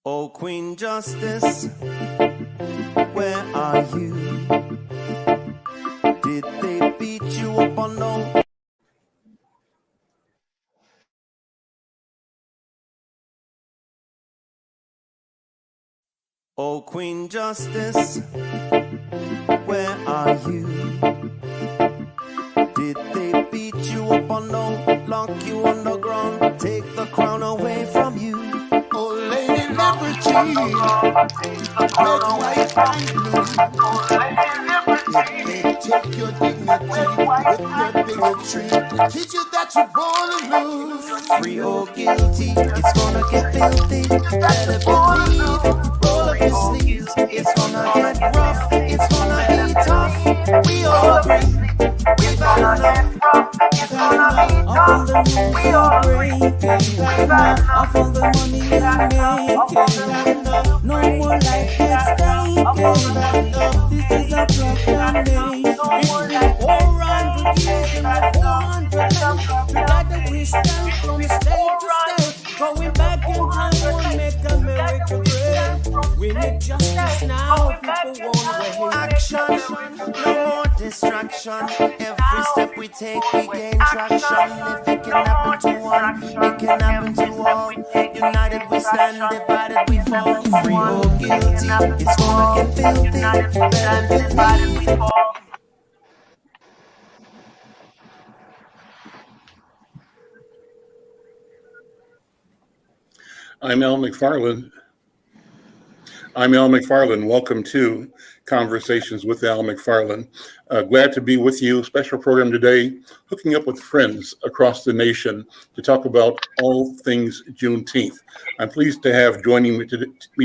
Oh, Queen Justice, where are you? Did they beat you up or no? Oh, Queen Justice, where are you? Did they beat you up or no? Lock you on the ground, take the crown away from you. Oh, Lady Liberty, red, white, and blue. If they take your dignity with their bigotry, teach you that you're born to lose. Free or guilty, it's gonna get filthy. Better believe, roll up your sleeves. It's gonna get rough, it's gonna be tough. We all agree, we've had enough. We've had enough of all the rules you're breaking. We've had enough of all the money you're making. No more life gets taken. This is a proclamation. It's been 400 years and 400 days. Together we stand from state to state. Going back in time won't make America great. We need justice now, people won't wait. Action, no more distraction. Every step we take, we gain traction. If it can happen to one, it can happen to all. United we stand, divided we fall. Free or guilty, it's gonna get filthy. Better believe. I'm Al McFarlane. Welcome to Conversations with Al McFarlane. Glad to be with you. Special program today, hooking up with friends across the nation to talk about all things Juneteenth. I'm pleased to have joining me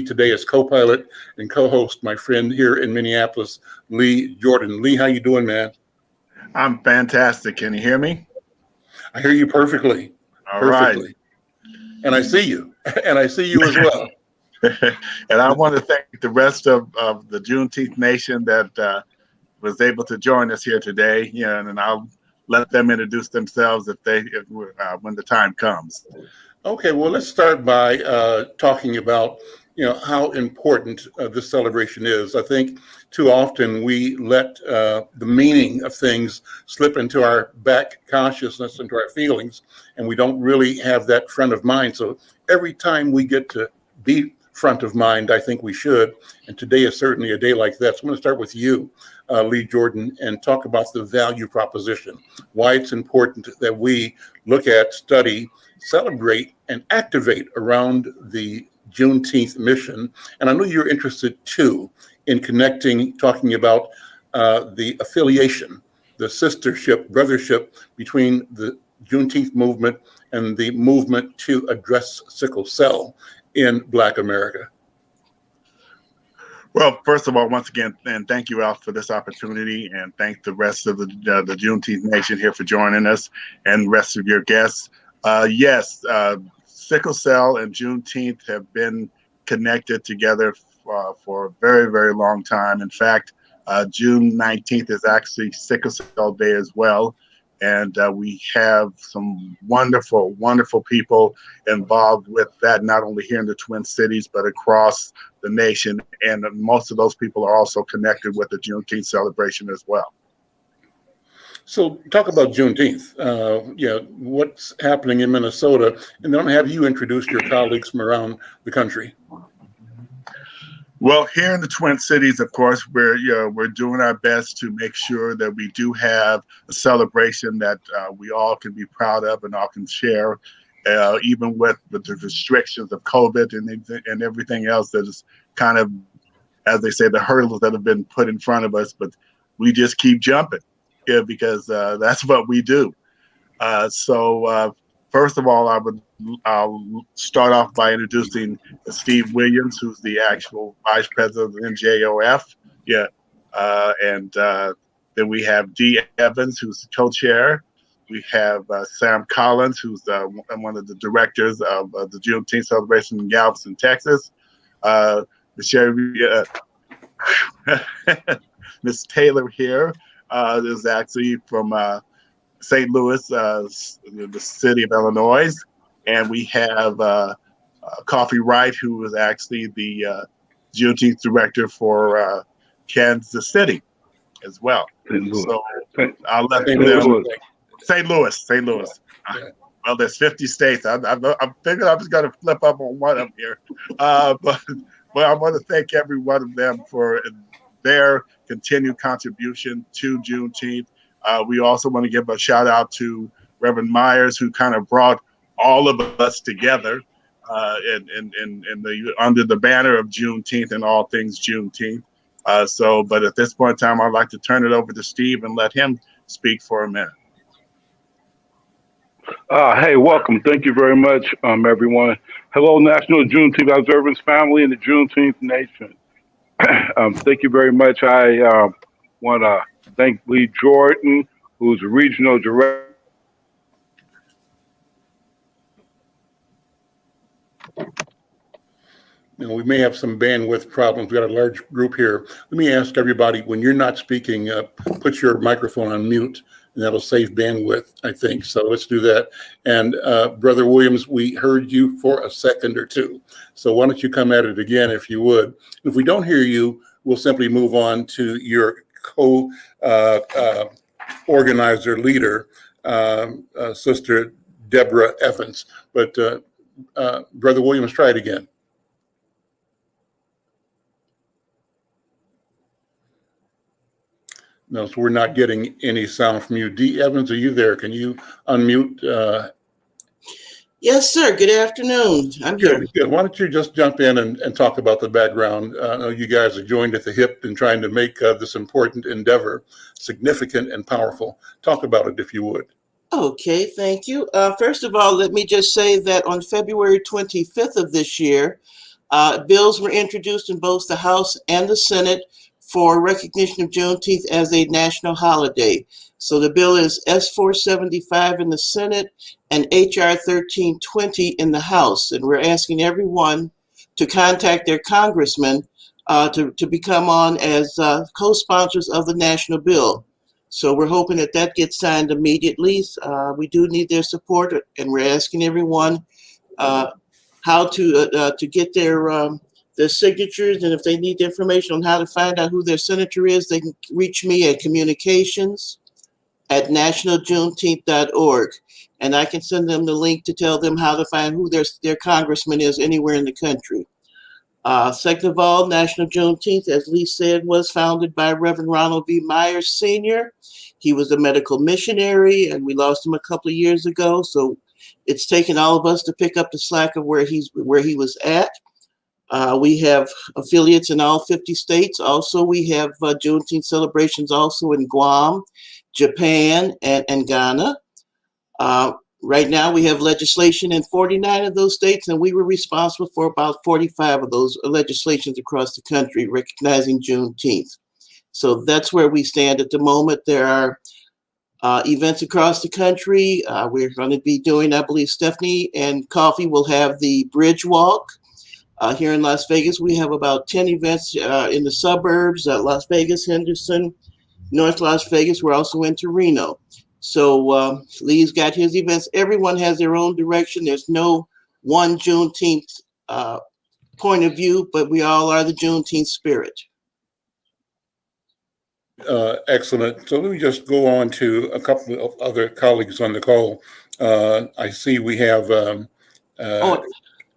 today as co-pilot and co-host my friend here in Minneapolis, Lee Jordan. Lee, how you doing, man? I'm fantastic. Can you hear me? I hear you perfectly. All right. And I see you. And I see you as well. And I want to thank the rest of the Juneteenth Nation that was able to join us here today. Yeah, and I'll let them introduce themselves when the time comes. Okay, well, let's start by talking about how important this celebration is. I think too often we let the meaning of things slip into our back consciousness, into our feelings, and we don't really have that front of mind. So every time we get to be front of mind, I think we should. And today is certainly a day like that. So I'm going to start with you, Lee Jordan, and talk about the value proposition, why it's important that we look at, study, celebrate, and activate around the Juneteenth mission. And I know you're interested too in connecting, talking about the affiliation, the sistership, brothership between the Juneteenth movement and the movement to address sickle cell in Black America. Well, first of all, once again, and thank you, Al, for this opportunity, and thank the rest of the Juneteenth Nation here for joining us, and the rest of your guests. Yes, sickle cell and Juneteenth have been connected together for a very, very long time. In fact, June 19th is actually Sickle Cell Day as well. And we have some wonderful, wonderful people involved with that, not only here in the Twin Cities, but across the nation. And most of those people are also connected with the Juneteenth celebration as well. So talk about Juneteenth, what's happening in Minnesota, and then I'm going to have you introduce your colleagues from around the country. Well, here in the Twin Cities, of course, we're doing our best to make sure that we do have a celebration that we all can be proud of and all can share, even with the restrictions of COVID and everything else that is kind of, as they say, the hurdles that have been put in front of us. But we just keep jumping, because that's what we do. So first of all, I'll start off by introducing Steve Williams, who's the actual vice president of the NJOF. And then we have Dee Evans, who's the co-chair. We have Sam Collins, who's one of the directors of the Juneteenth celebration in Galveston, Texas. Miss Taylor here is actually from St. Louis, the city of Illinois. And we have Coffee Wright, who was actually the Juneteenth director for Kansas City as well. St. Louis. So I'll let St. them. Louis. St. Louis. St. Louis. Yeah. Well, there's 50 states. I'm thinking I'm just going to flip up on one of them here. But I want to thank every one of them for their continued contribution to Juneteenth. We also want to give a shout out to Reverend Myers, who kind of brought all of us together under the banner of Juneteenth and all things Juneteenth. But at this point in time, I'd like to turn it over to Steve and let him speak for a minute. Hey, welcome. Thank you very much, everyone. Hello, National Juneteenth Observance family and the Juneteenth Nation. Thank you very much. I want to thank Lee Jordan, who's the regional director. We may have some bandwidth problems. We've got a large group here. Let me ask everybody, when you're not speaking, put your microphone on mute, and that'll save bandwidth, I think. So let's do that. And Brother Williams, we heard you for a second or two. So why don't you come at it again, if you would. If we don't hear you, we'll simply move on to your co-organizer leader, Sister Deborah Evans. But Brother Williams, try it again. No, so we're not getting any sound from you. Dee Evans, are you there? Can you unmute? Yes, sir. Good afternoon. I'm here. Good. Why don't you just jump in and talk about the background? I know you guys are joined at the hip in trying to make this important endeavor significant and powerful. Talk about it, if you would. Okay, thank you. First of all, let me just say that on February 25th of this year, bills were introduced in both the House and the Senate for recognition of Juneteenth as a national holiday. So the bill is S-475 in the Senate and H.R. 1320 in the House. And we're asking everyone to contact their congressman to become on as co-sponsors of the national bill. So we're hoping that that gets signed immediately. We do need their support, and we're asking everyone how to get their signatures, and if they need information on how to find out who their senator is, they can reach me at communications@nationaljuneteenth.org, and I can send them the link to tell them how to find who their congressman is anywhere in the country. Second of all, National Juneteenth, as Lee said, was founded by Reverend Ronald V. Myers Sr. He was a medical missionary, and we lost him a couple of years ago, so it's taken all of us to pick up the slack of where he was at. We have affiliates in all 50 states. Also, we have Juneteenth celebrations also in Guam, Japan, and Ghana. Right now, we have legislation in 49 of those states, and we were responsible for about 45 of those legislations across the country recognizing Juneteenth. So that's where we stand at the moment. There are events across the country. We're going to be doing, I believe, Stephanie and Coffee will have the Bridge Walk. Here in Las Vegas, we have about 10 events in the suburbs, Las Vegas, Henderson, North Las Vegas. We're also into Reno. So Lee's got his events. Everyone has their own direction. There's no one Juneteenth point of view, but we all are the Juneteenth spirit. Excellent. So let me just go on to a couple of other colleagues on the call. I see we have, go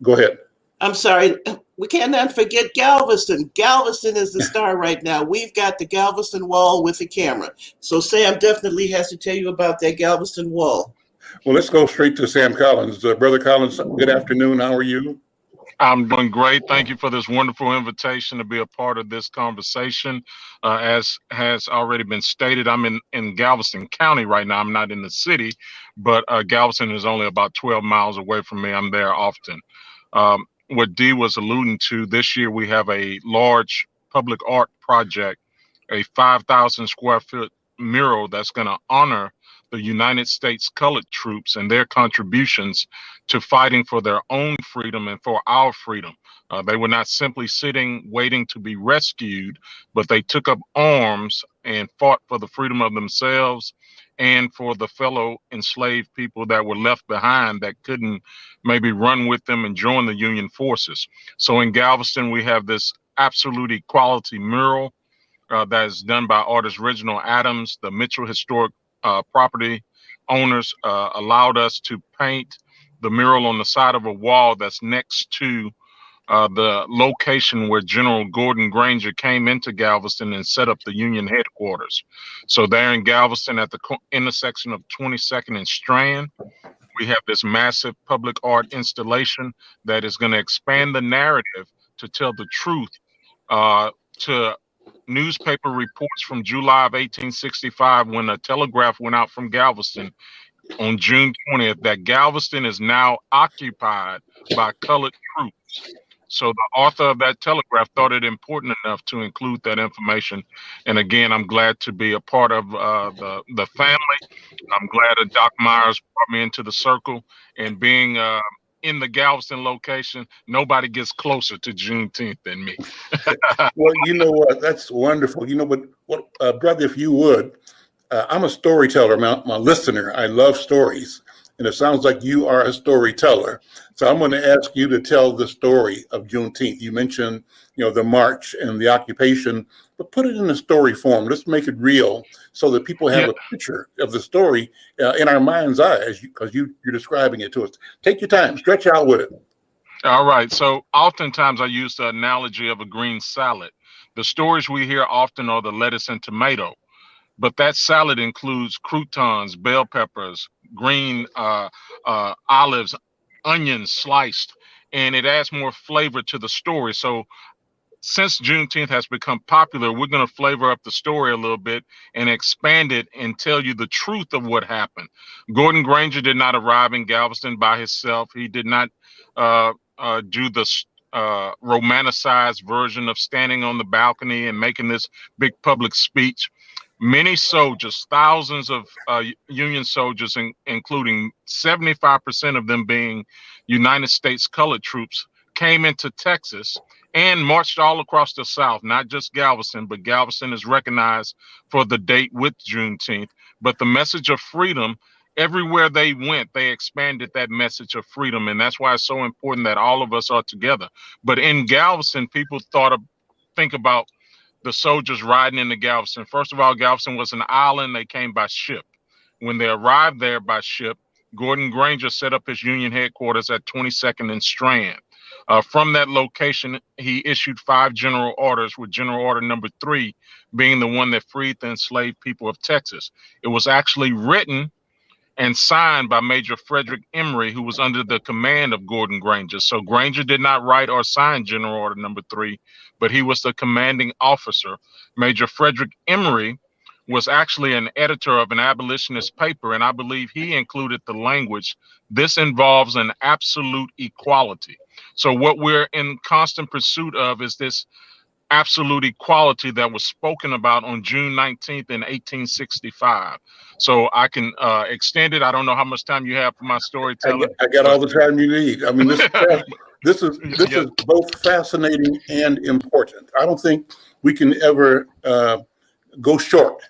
ahead. I'm sorry, we cannot forget Galveston. Galveston is the star right now. We've got the Galveston wall with the camera. So Sam definitely has to tell you about that Galveston wall. Well, let's go straight to Sam Collins. Brother Collins, good afternoon. How are you? I'm doing great. Thank you for this wonderful invitation to be a part of this conversation. As has already been stated, I'm in Galveston County right now. I'm not in the city, but Galveston is only about 12 miles away from me. I'm there often. What Dee was alluding to, this year we have a large public art project, a 5,000 square foot mural that's going to honor the United States colored troops and their contributions to fighting for their own freedom and for our freedom. They were not simply sitting waiting to be rescued, but they took up arms and fought for the freedom of themselves and for the fellow enslaved people that were left behind that couldn't maybe run with them and join the Union forces. So in Galveston, we have this absolute equality mural that is done by artist Reginald Adams. The Mitchell Historic Property owners allowed us to paint the mural on the side of a wall that's next to the location where General Gordon Granger came into Galveston and set up the Union headquarters. So there in Galveston at the intersection of 22nd and Strand, we have this massive public art installation that is going to expand the narrative to tell the truth to newspaper reports from July of 1865 when a telegraph went out from Galveston on June 20th that Galveston is now occupied by colored troops. So the author of that telegraph thought it important enough to include that information. And again, I'm glad to be a part of the family. I'm glad that Doc Myers brought me into the circle, and being in the Galveston location, nobody gets closer to Juneteenth than me. Well, you know what? That's wonderful. You know, but brother, if you would, I'm a storyteller, my listener. I love stories. And it sounds like you are a storyteller. So I'm going to ask you to tell the story of Juneteenth. You mentioned, the march and the occupation, but put it in a story form. Let's make it real so that people have a picture of the story in our mind's eye, because you're describing it to us. Take your time, stretch out with it. All right. So oftentimes I use the analogy of a green salad. The stories we hear often are the lettuce and tomato, but that salad includes croutons, bell peppers, green olives, onions sliced, and it adds more flavor to the story. So since Juneteenth has become popular, we're going to flavor up the story a little bit and expand it and tell you the truth of what happened. Gordon Granger did not arrive in Galveston by himself. He did not do the romanticized version of standing on the balcony and making this big public speech. Many soldiers, thousands of Union soldiers, including 75% of them being United States colored troops, came into Texas and marched all across the South, not just Galveston, but Galveston is recognized for the date with Juneteenth. But the message of freedom, everywhere they went, they expanded that message of freedom. And that's why it's so important that all of us are together. But in Galveston, people think about the soldiers riding into Galveston. First of all, Galveston was an island. They came by ship. When they arrived there by ship, Gordon Granger set up his Union headquarters at 22nd and Strand. From that location, he issued 5 general orders, with General Order number 3 being the one that freed the enslaved people of Texas. It was actually written and signed by Major Frederick Emory, who was under the command of Gordon Granger. So Granger did not write or sign General Order number 3, but he was the commanding officer. Major Frederick Emory was actually an editor of an abolitionist paper, and I believe he included the language, "This involves an absolute equality." So what we're in constant pursuit of is this absolute equality that was spoken about on June 19th in 1865. So I can extend it. I don't know how much time you have for my storytelling. I got all the time you need. I mean, this is both fascinating and important. I don't think we can ever go short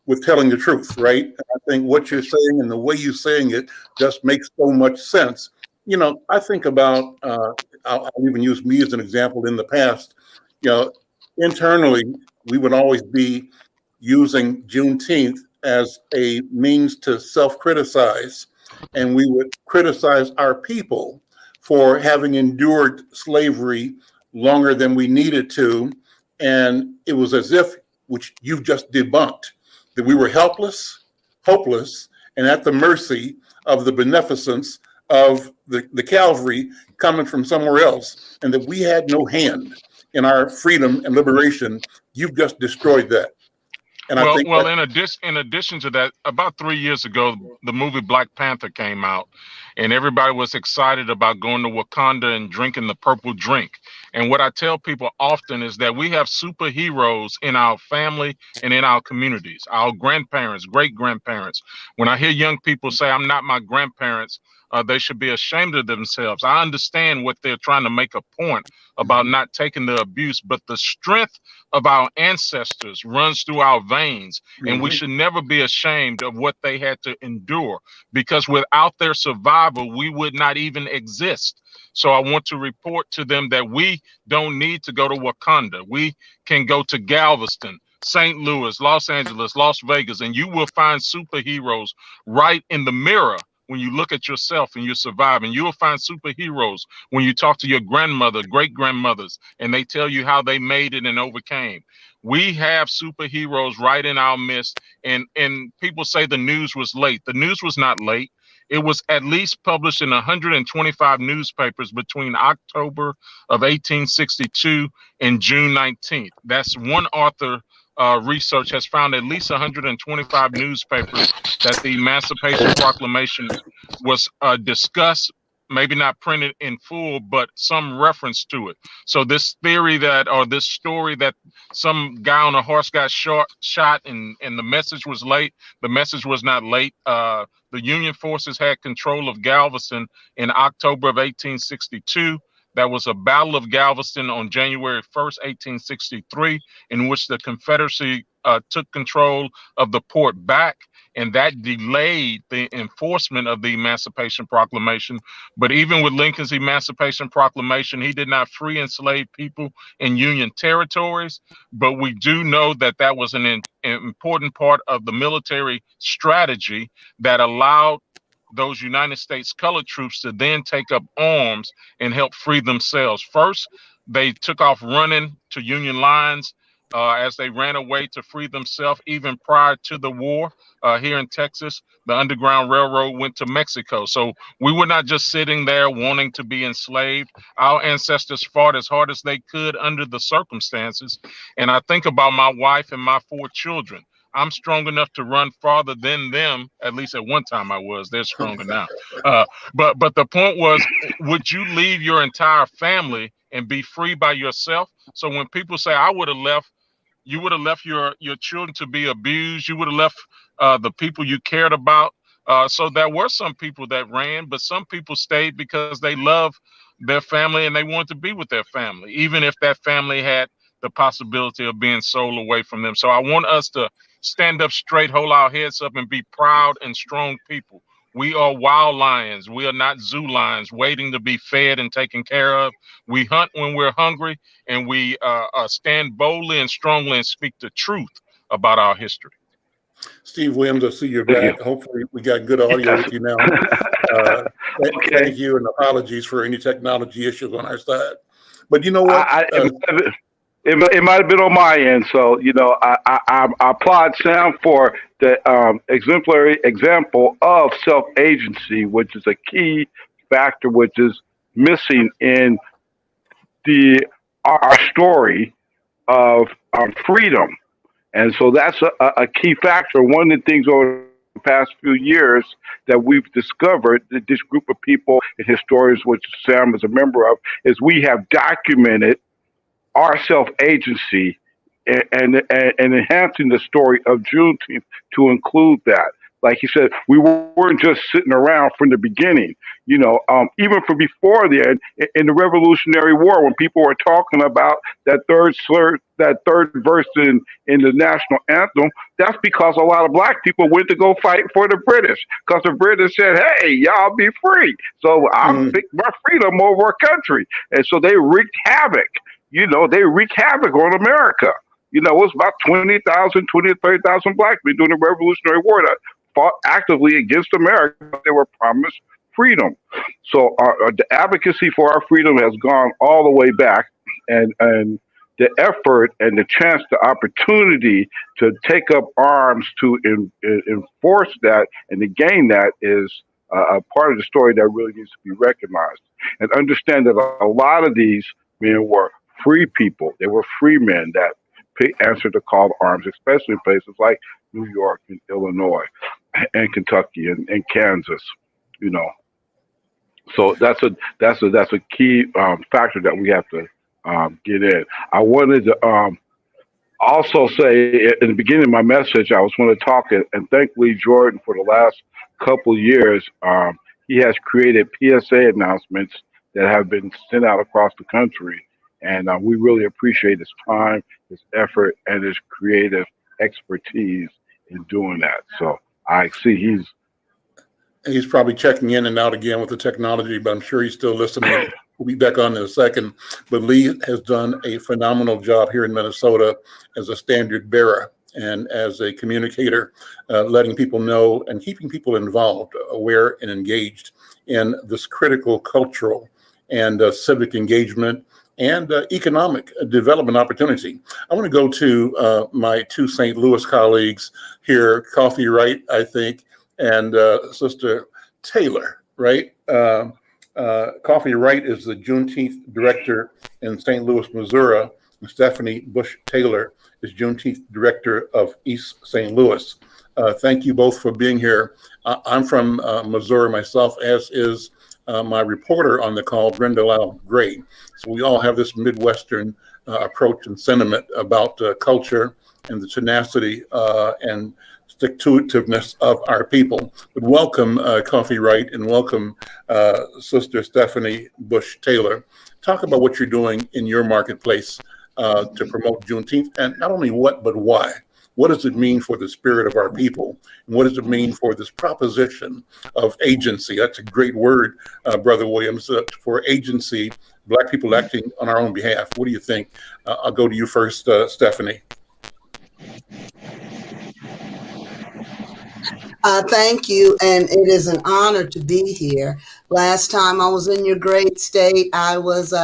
with telling the truth, right? I think what you're saying and the way you're saying it just makes so much sense. I think about, I'll even use me as an example. In the past, internally, we would always be using Juneteenth as a means to self-criticize, and we would criticize our people for having endured slavery longer than we needed to. And it was as if, which you've just debunked, that we were helpless, hopeless, and at the mercy of the beneficence of the cavalry coming from somewhere else, and that we had no hand in our freedom and liberation. You've just destroyed that. And in addition to that, about 3 years ago, the movie Black Panther came out, and everybody was excited about going to Wakanda and drinking the purple drink. And what I tell people often is that we have superheroes in our family and in our communities, our grandparents, great grandparents. When I hear young people say, "I'm not my grandparents," They should be ashamed of themselves. I understand what they're trying to make a point about not taking the abuse, but the strength of our ancestors runs through our veins, and we Mhm. should never be ashamed of what they had to endure, because without their survival, we would not even exist. So I want to report to them that we don't need to go to Wakanda. We can go to Galveston, St. Louis, Los Angeles, Las Vegas, and you will find superheroes right in the mirror when you look at yourself and you're surviving. You will find superheroes when you talk to your grandmother, great grandmothers, and they tell you how they made it and overcame. We have superheroes right in our midst, and people say the news was late. The news was not late. It was at least published in 125 newspapers between October of 1862 and June 19th. That's one author research has found at least 125 newspapers that the Emancipation Proclamation was discussed, maybe not printed in full, but some reference to it. So this theory that, or this story that some guy on a horse got shot and the message was late, the message was not late. The Union forces had control of Galveston in October of 1862. There was a Battle of Galveston on January 1st, 1863, in which the Confederacy took control of the port back, and that delayed the enforcement of the Emancipation Proclamation. But even with Lincoln's Emancipation Proclamation, he did not free enslaved people in Union territories. But we do know that that was an important part of the military strategy that allowed those United States colored troops to then take up arms and help free themselves. First, they took off running to Union lines as they ran away to free themselves. Even prior to the war here in Texas, the Underground Railroad went to Mexico. So we were not just sitting there wanting to be enslaved. Our ancestors fought as hard as they could under the circumstances. And I think about my wife and my 4 children. I'm strong enough to run farther than them. At least at one time I was. They're stronger now. But the point was, would you leave your entire family and be free by yourself? So when people say I would have left, you would have left your children to be abused. You would have left the people you cared about. So there were some people that ran, but some people stayed because they love their family and they wanted to be with their family, even if that family had the possibility of being sold away from them. So I want us to stand up straight, hold our heads up, and be proud and strong people. We are wild lions. We are not zoo lions waiting to be fed and taken care of. We hunt when we're hungry, and we stand boldly and strongly and speak the truth about our history. Steve Williams, I see you're Thank you. back. Hopefully, we got good audio with you now. Okay. Thank you, and apologies for any technology issues on our side. But you know what? It might have been on my end. So, I applaud Sam for the exemplary example of self-agency, which is a key factor, which is missing in our story of freedom. And so that's a key factor. One of the things over the past few years that we've discovered, that this group of people and historians, which Sam is a member of, is we have documented our self-agency and enhancing the story of Juneteenth to include that. Like he said, we weren't just sitting around from the beginning. Even from before then, in the Revolutionary War, when people were talking about that third verse in the national anthem, that's because a lot of black people went to go fight for the British, because the British said, "Hey, y'all be free." So I'll pick my freedom over our country, and so they wreaked havoc. They wreaked havoc on America. It was about 20,000, 30,000 black men during the Revolutionary War that fought actively against America. They were promised freedom. So the advocacy for our freedom has gone all the way back, and the effort and the chance, the opportunity to take up arms to enforce that and to gain that is a part of the story that really needs to be recognized. And understand that a lot of these men were free people. They were free men that answered the call to arms, especially in places like New York and Illinois and Kentucky and Kansas. So that's a key factor that we have to get in. I wanted to also say in the beginning of my message, I was going to talk and thank Lee Jordan for the last couple of years. he has created PSA announcements that have been sent out across the country. And we really appreciate his time, his effort, and his creative expertise in doing that. So I see He's probably checking in and out again with the technology, but I'm sure he's still listening. We'll be back on in a second. But Lee has done a phenomenal job here in Minnesota as a standard bearer and as a communicator, letting people know and keeping people involved, aware, and engaged in this critical cultural and civic engagement and economic development opportunity. I want to go to my two St. Louis colleagues here, Coffee Wright, I think, and Sister Taylor, right? Coffee Wright is the Juneteenth director in St. Louis, Missouri. And Stephanie Bush Taylor is Juneteenth director of East St. Louis. Thank you both for being here. I'm from Missouri myself, as is my reporter on the call, Brenda Lau Gray. So we all have this Midwestern approach and sentiment about culture and the tenacity and stick-to-itiveness of our people. But welcome, Coffee Wright, and welcome, Sister Stephanie Bush Taylor. Talk about what you're doing in your marketplace to promote Juneteenth, and not only what, but why. What does it mean for the spirit of our people? And what does it mean for this proposition of agency? That's a great word, Brother Williams, for agency, Black people acting on our own behalf. What do you think? I'll go to you first, Stephanie. Thank you, and it is an honor to be here. Last time I was in your great state, I was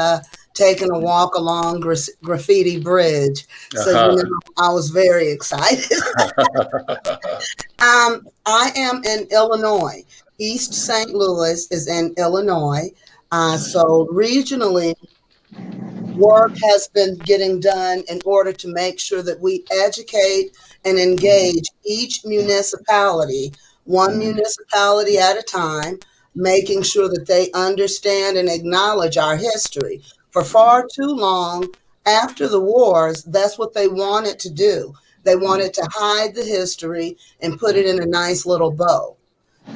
taking a walk along Graffiti Bridge. So, I was very excited. I am in Illinois. East St. Louis is in Illinois. So regionally, work has been getting done in order to make sure that we educate and engage each municipality, one municipality at a time, making sure that they understand and acknowledge our history. For far too long after the wars, that's what they wanted to do. They wanted to hide the history and put it in a nice little bow.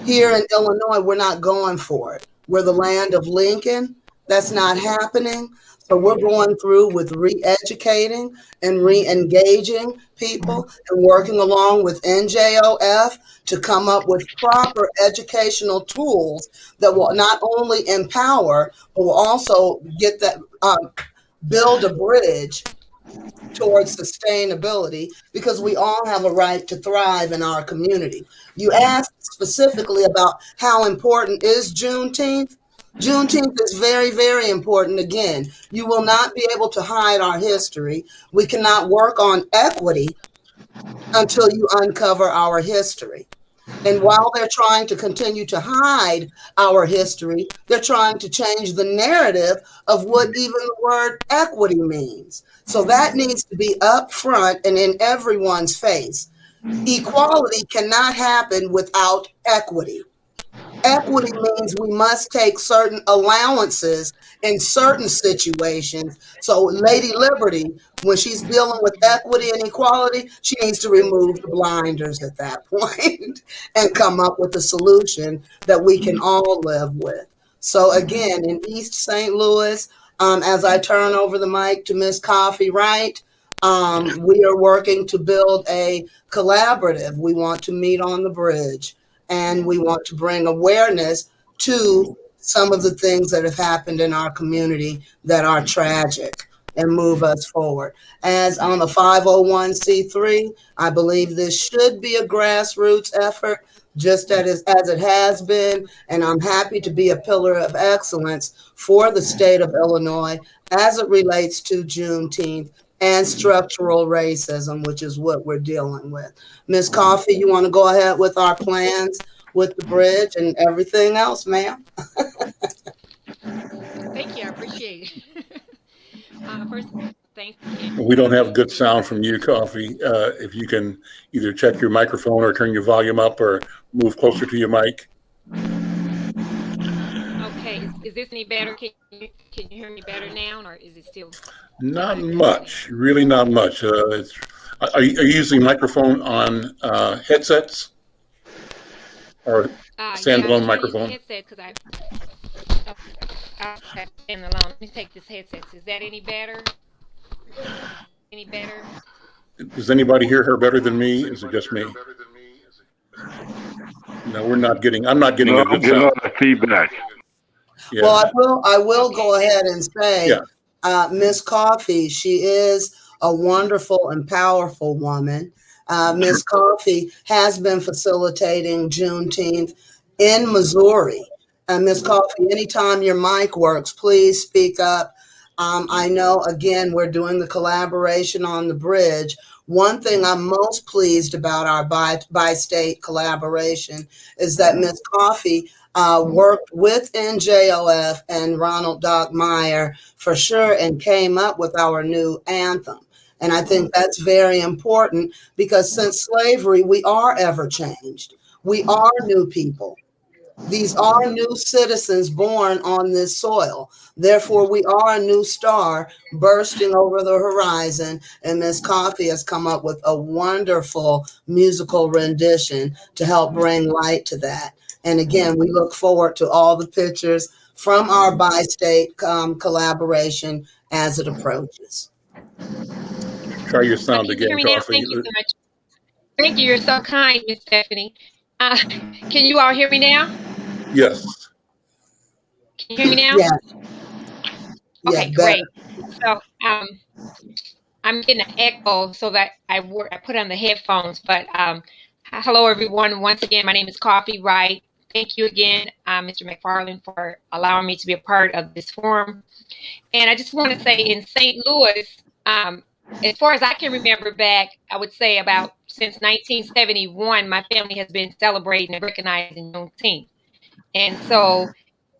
Here in Illinois, we're not going for it. We're the land of Lincoln. That's not happening. So we're going through with re-educating and re-engaging people and working along with NJOF to come up with proper educational tools that will not only empower, but will also get that, build a bridge towards sustainability, because we all have a right to thrive in our community. You asked specifically about how important is Juneteenth. Juneteenth is very, very important. Again, you will not be able to hide our history. We cannot work on equity until you uncover our history. And while they're trying to continue to hide our history, they're trying to change the narrative of what even the word equity means. So that needs to be up front and in everyone's face. Equality cannot happen without equity. Equity means we must take certain allowances in certain situations. So Lady Liberty, when she's dealing with equity and equality, she needs to remove the blinders at that point and come up with a solution that we can all live with. So again, in East St. Louis, as I turn over the mic to Miss Coffee Wright, we are working to build a collaborative. We want to meet on the bridge. And we want to bring awareness to some of the things that have happened in our community that are tragic and move us forward. As on the 501c3, I believe this should be a grassroots effort, just as it has been. And I'm happy to be a pillar of excellence for the state of Illinois as it relates to Juneteenth and structural racism, which is what we're dealing with. Ms. Coffee, you want to go ahead with our plans with the bridge and everything else, ma'am? Thank you. I appreciate it. First, thanks again. We don't have good sound from you, Coffee. If you can either check your microphone or turn your volume up or move closer to your mic. Okay, is this any better? Can you hear me better now, or is it still? Not much, really not much. Are you using microphone on headsets? Or Yeah, I was Standalone trying to use the microphone. headset because oh, okay, stand alone. Let me take this headset. Is that any better? Is it any better? Does anybody hear her better than me? Is it just me? No, we're not getting. I'm not getting No, a I'm good getting all sound. that feedback. Well, Yeah, I will Okay. go ahead and yeah. say, Miss Coffee, she is a wonderful and powerful woman. Miss Coffee has been facilitating Juneteenth in Missouri. Miss Coffee, anytime your mic works, please speak up. I know, again, we're doing the collaboration on the bridge. One thing I'm most pleased about our bi state collaboration is that Miss Coffee worked with NJOF and Ronald Doc Meyer for sure and came up with our new anthem. And I think that's very important because since slavery, we are ever changed. We are new people. These are new citizens born on this soil. Therefore, we are a new star bursting over the horizon. And Miss Coffee has come up with a wonderful musical rendition to help bring light to that. And again, we look forward to all the pictures from our bi state collaboration as it approaches. Try your Can sound you hear again, me now? Coffee. Thank you so much. Thank you. You're so kind, Miss Stephanie. Uh, can you all hear me now? Yes. Can you hear me now? Yeah, yeah, Okay, better. great. So I'm getting an echo, so that I put on the headphones. But hello everyone. Once again, my name is Coffee Wright. Thank you again, Mr. McFarlane, for allowing me to be a part of this forum. And I just want to say, in St. Louis, um, as far as I can remember back, I would say about since 1971, my family has been celebrating and recognizing Juneteenth. And so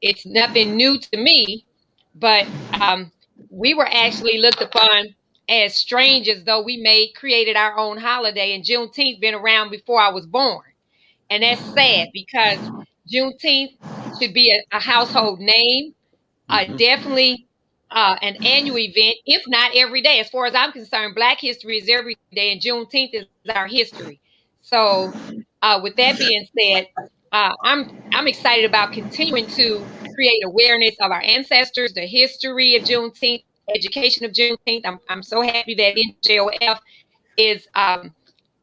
it's nothing new to me, but um, we were actually looked upon as strangers, though we made created our own holiday, and Juneteenth been around before I was born. And that's sad because Juneteenth should be a household name, Hmm. definitely an annual event, if not every day. As far as I'm concerned, Black history is every day, and Juneteenth is our history. So, with that being said, I'm excited about continuing to create awareness of our ancestors, the history of Juneteenth, education of Juneteenth. I'm so happy that NJOF is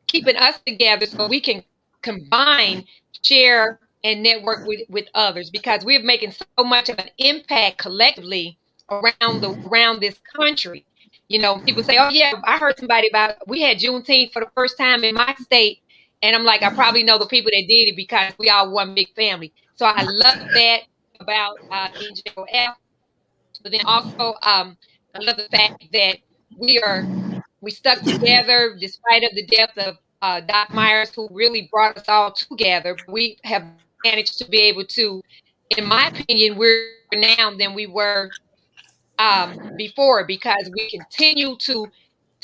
keeping us together so we can combine, share, and network with others, because we're making so much of an impact collectively around this country. You know, people say, "Oh yeah, I heard somebody about we had Juneteenth for the first time in my state," and I'm like, I probably know the people that did it because we all one big family. So I love that about NJOF. But then also, I love the fact that we are we stuck together despite of the death of Doc Myers, who really brought us all together. We have managed to be able to, in my opinion, we're now than we were before, because we continue to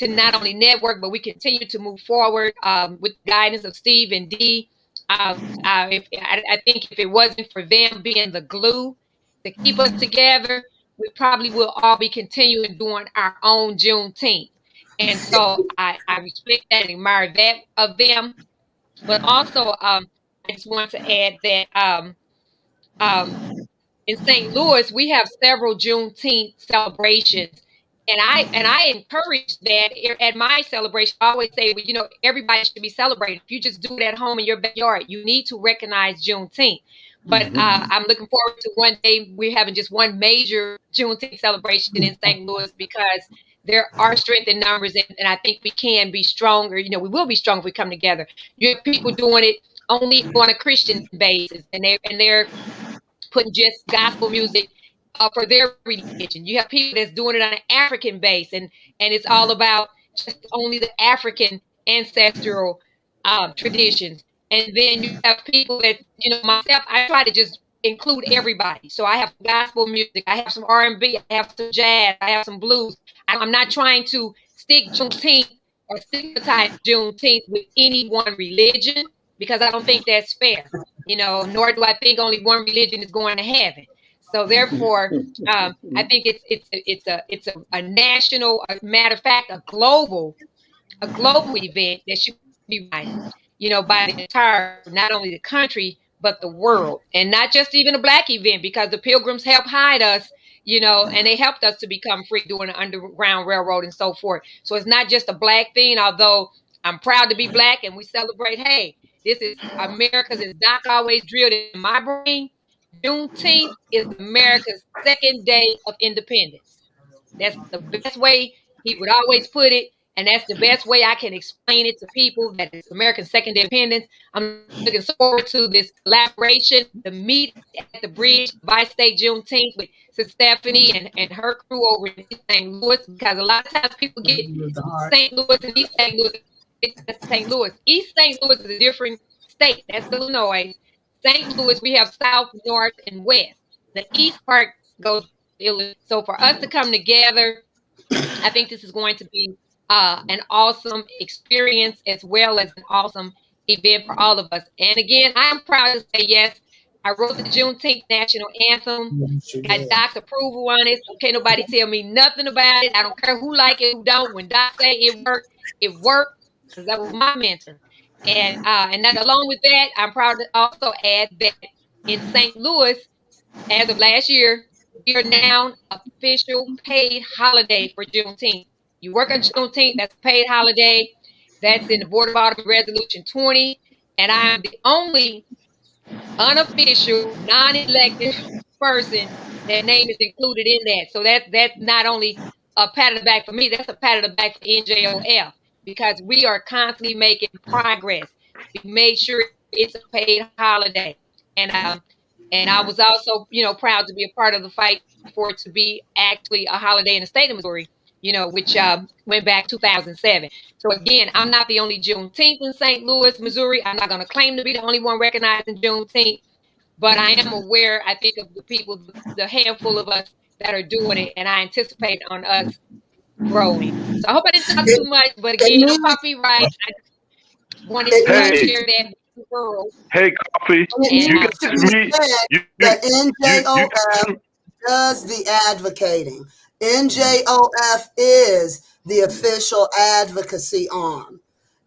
not only network, but we continue to move forward with the guidance of Steve and Dee. I think if it wasn't for them being the glue to keep us together, we probably will all be continuing doing our own Juneteenth. And so I respect that and admire that of them. But also, I just want to add that um, in St. Louis, we have several Juneteenth celebrations. And I encourage that at my celebration. I always say, well, everybody should be celebrating. If you just do it at home in your backyard, you need to recognize Juneteenth. But Hmm. I'm looking forward to one day we're having just one major Juneteenth celebration in St. Louis, because there are strength in numbers, and I think we can be stronger. We will be strong if we come together. You have people doing it only on a Christian basis, and they're putting just gospel music for their religion. You have people that's doing it on an African base, and it's all about just only the African ancestral traditions. And then you have people that, myself, I try to just include everybody. So I have gospel music, I have some R&B, I have some jazz, I have some blues. I'm not trying to stick Juneteenth or stigmatize Juneteenth with any one religion, because I don't think that's fair. Nor do I think only one religion is going to heaven. So therefore, I think it's a national, a matter of fact, a global event that should be recognized, by the entire, not only the country, but the world, and not just even a Black event, because the Pilgrims helped hide us, and they helped us to become free during the Underground Railroad and so forth. So it's not just a Black thing, although I'm proud to be Black and we celebrate, hey, this is America's, as Doc always drilled in my brain, Juneteenth is America's second day of independence. That's the best way he would always put it. And that's the best way I can explain it to people, that it's American second day of independence. I'm looking forward to this collaboration, the meet at the bridge, Vice State Juneteenth with Sister Stephanie and her crew over in East St. Louis, because a lot of times people get St. Louis and East St. Louis. It's St. Louis. East St. Louis is a different state. That's Illinois. St. Louis, we have South, North, and West. The East part goes to Illinois. So for us to come together, I think this is going to be an awesome experience, as well as an awesome event for all of us. And again, I am proud to say, yes, I wrote the Juneteenth National Anthem. Got Doc's approval on it. So can't nobody tell me nothing about it. I don't care who like it, who don't. When Doc say it worked, because that was my mentor. And that, along with that, I'm proud to also add that in St. Louis, as of last year, we are now official paid holiday for Juneteenth. You work on Juneteenth, that's a paid holiday. That's in the Board of Aldermen Resolution 20. And I am the only unofficial, non-elected person that name is included in that. So that's not only a pat on the back for me, that's a pat on the back for NJOF, because we are constantly making progress. We made sure it's a paid holiday. And I was also, proud to be a part of the fight for it to be actually a holiday in the state of Missouri, which went back 2007. So again, I'm not the only Juneteenth in St. Louis, Missouri. I'm not going to claim to be the only one recognizing Juneteenth, but I am aware, I think, of the people, the handful of us that are doing it, and I anticipate on us growing. So I hope I didn't talk too much, but again, no copyright. I just wanted to share that with the world. Hey, Coffee, you guys meet. The NJOF does the advocating. NJOF is the official advocacy arm.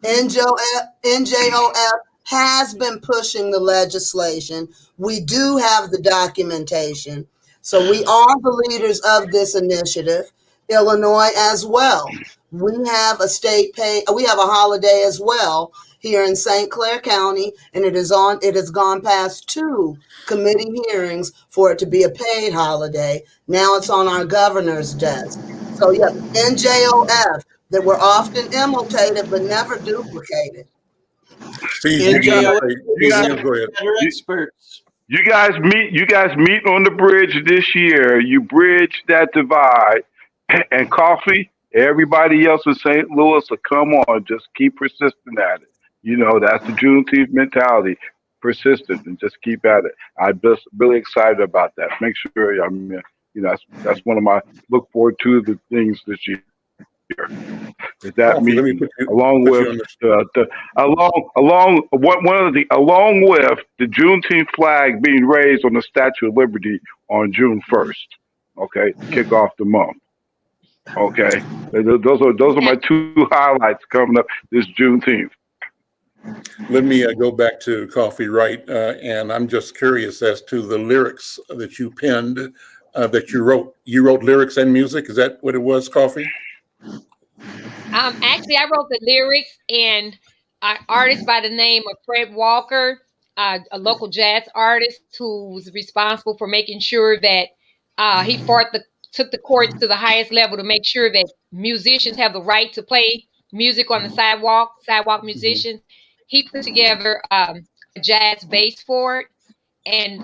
NJOF has been pushing the legislation. We do have the documentation. So we are the leaders of this initiative. Illinois as well. We have a holiday as well here in St. Clair County, and it has gone past 2 committee hearings for it to be a paid holiday. Now it's on our governor's desk. So yeah, NJOF, that were often imitated but never duplicated. You guys meet on the bridge this year. You bridge that divide. And Coffee, everybody else in St. Louis, so come on, just keep persisting at it. That's the Juneteenth mentality. Persistent and just keep at it. I'm just really excited about that. Make sure, that's one of my look forward to the things this year. Is that meeting, along with the Juneteenth flag being raised on the Statue of Liberty on June 1st. Okay, kick off the month. Okay, those are my 2 highlights coming up this Juneteenth. Let me go back to Coffee Wright, and I'm just curious as to the lyrics that you penned, that you wrote. You wrote lyrics and music. Is that what it was, Coffee? Actually, I wrote the lyrics, and an artist by the name of Fred Walker, a local jazz artist who was responsible for making sure that he took the courts to the highest level to make sure that musicians have the right to play music on the sidewalk musicians. He put together a jazz bass for it. And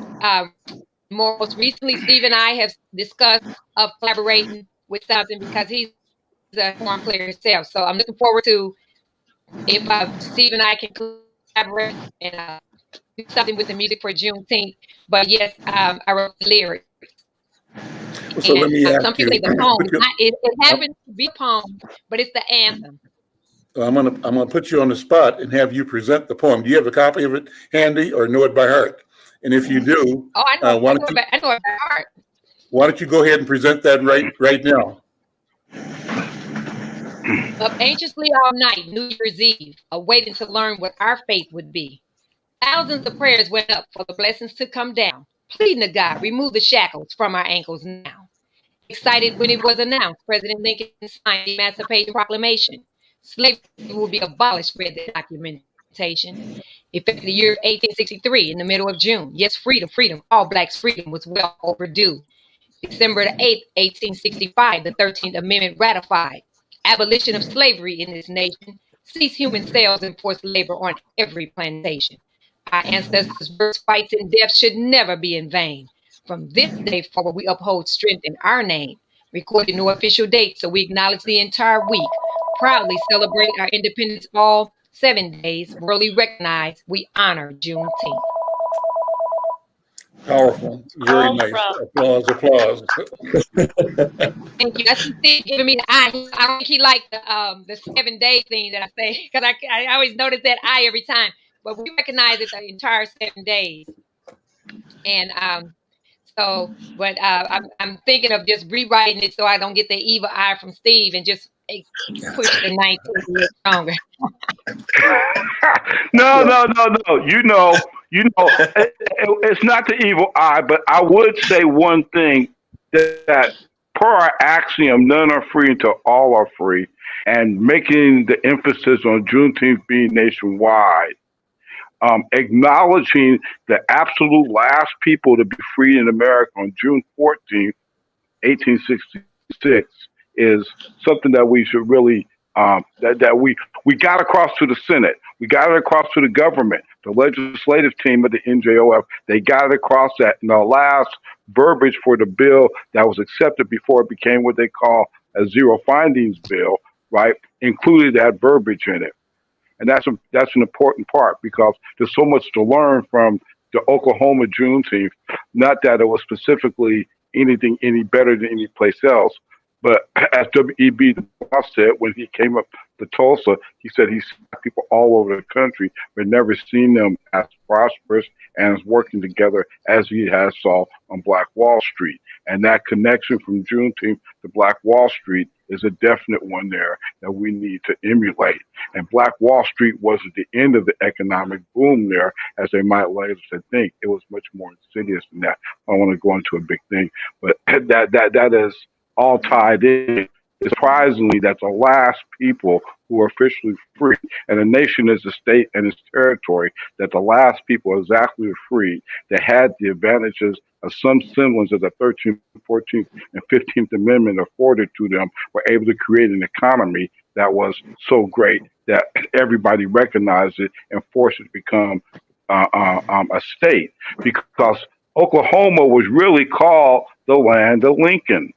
most recently, Steve and I have discussed collaborating with something, because he's a horn player himself. So I'm looking forward to if Steve and I can collaborate and do something with the music for Juneteenth. But yes, I wrote the lyrics. So let me ask some people say the poem. It happens to be a poem, but it's the anthem. I'm gonna put you on the spot and have you present the poem. Do you have a copy of it handy or know it by heart? And if you do, I know it by heart. Why don't you go ahead and present that right now? Up anxiously all night, New Year's Eve, awaiting to learn what our faith would be. Thousands of prayers went up for the blessings to come down, pleading to God, remove the shackles from our ankles now. Excited when it was announced, President Lincoln signed the Emancipation Proclamation. Slavery will be abolished, read the documentation. Effective the year 1863, in the middle of June. Yes, freedom, freedom, all blacks' freedom was well overdue. December the 8th, 1865, the 13th Amendment ratified. Abolition of slavery in this nation. Cease human sales and forced labor on every plantation. Our ancestors' births, fights, and deaths should never be in vain. From this day forward, we uphold strength in our name. Recorded no official date, so we acknowledge the entire week. Proudly celebrate our independence all 7 days. Worldly recognized, we honor Juneteenth. Powerful. Very nice. Applause, applause. Thank you. That's Steve giving me the eye. I don't think he liked the 7 day thing that I say because I always notice that eye every time. But we recognize it the entire 7 days, and I'm thinking of just rewriting it so I don't get the evil eye from Steve and just push the 19th a little stronger. No. It's not the evil eye, but I would say one thing that per our axiom, none are free until all are free, and making the emphasis on Juneteenth being nationwide, acknowledging the absolute last people to be free in America on June 14th, 1866, is something that we should really that we got across to the Senate. We got it across to the government, the legislative team of the NJOF. They got it across that. And the last verbiage for the bill that was accepted before it became what they call a zero findings bill, right, included that verbiage in it. And that's an important part because there's so much to learn from the Oklahoma Juneteenth. Not that it was specifically anything any better than any place else, but as W.E.B. Du Bois said when he came up to Tulsa, he said he's seen people all over the country, but never seen them as prosperous and as working together as he has saw on Black Wall Street. And that connection from Juneteenth to Black Wall Street is a definite one there that we need to emulate. And Black Wall Street wasn't the end of the economic boom there, as they might later think. It was much more insidious than that. I don't want to go into a big thing, but that is all tied in. Surprisingly, that the last people who are officially free, and a nation is a state and its territory, that the last people exactly free that had the advantages of some semblance of the 13th, 14th, and 15th Amendment afforded to them, were able to create an economy that was so great that everybody recognized it and forced it to become a state. Because Oklahoma was really called the land of Lincoln.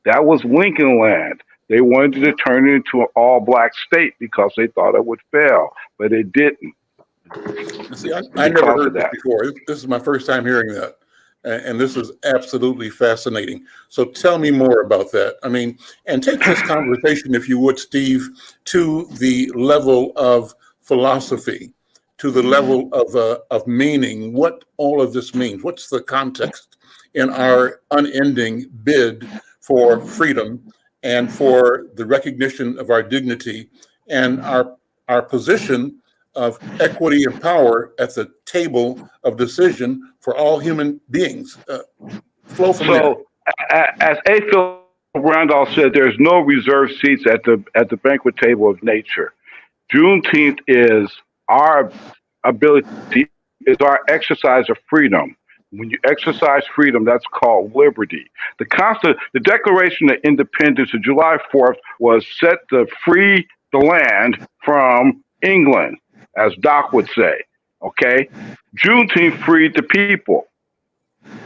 That was Lincoln land. They wanted to turn it into an all-black state because they thought it would fail, but it didn't. See, I never heard that before. This is my first time hearing that, and this is absolutely fascinating. So tell me more about that. I mean, and take this conversation, if you would, Steve, to the level of philosophy, to the level of meaning, what all of this means. What's the context in our unending bid for freedom and for the recognition of our dignity and our position of equity and power at the table of decision for all human beings. Flow from there. So, as A. Phil Randolph said, there's no reserved seats at the banquet table of nature. Juneteenth is our ability, is our exercise of freedom. When you exercise freedom, that's called liberty. The Declaration of Independence of July 4th was set to free the land from England, as Doc would say. Okay? Juneteenth freed the people.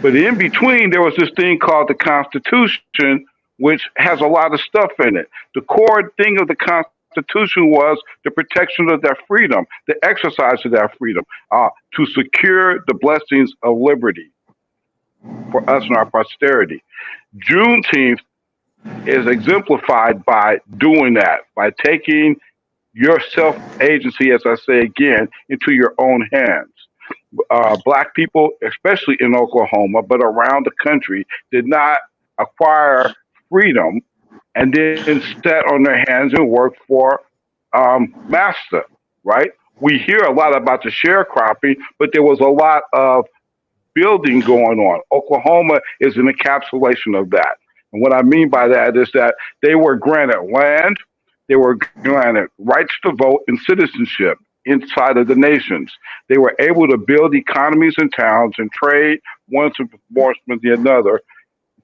But in between, there was this thing called the Constitution, which has a lot of stuff in it. The core thing of the Constitution was the protection of their freedom, the exercise of that freedom, to secure the blessings of liberty for us and our posterity. Juneteenth is exemplified by doing that, by taking your self-agency, as I say again, into your own hands. Black people, especially in Oklahoma, but around the country, did not acquire freedom and then sat on their hands and worked for master, right? We hear a lot about the sharecropping, but there was a lot of building going on. Oklahoma is an encapsulation of that. And what I mean by that is that they were granted land, they were granted rights to vote and citizenship inside of the nations. They were able to build economies and towns and trade one more than the another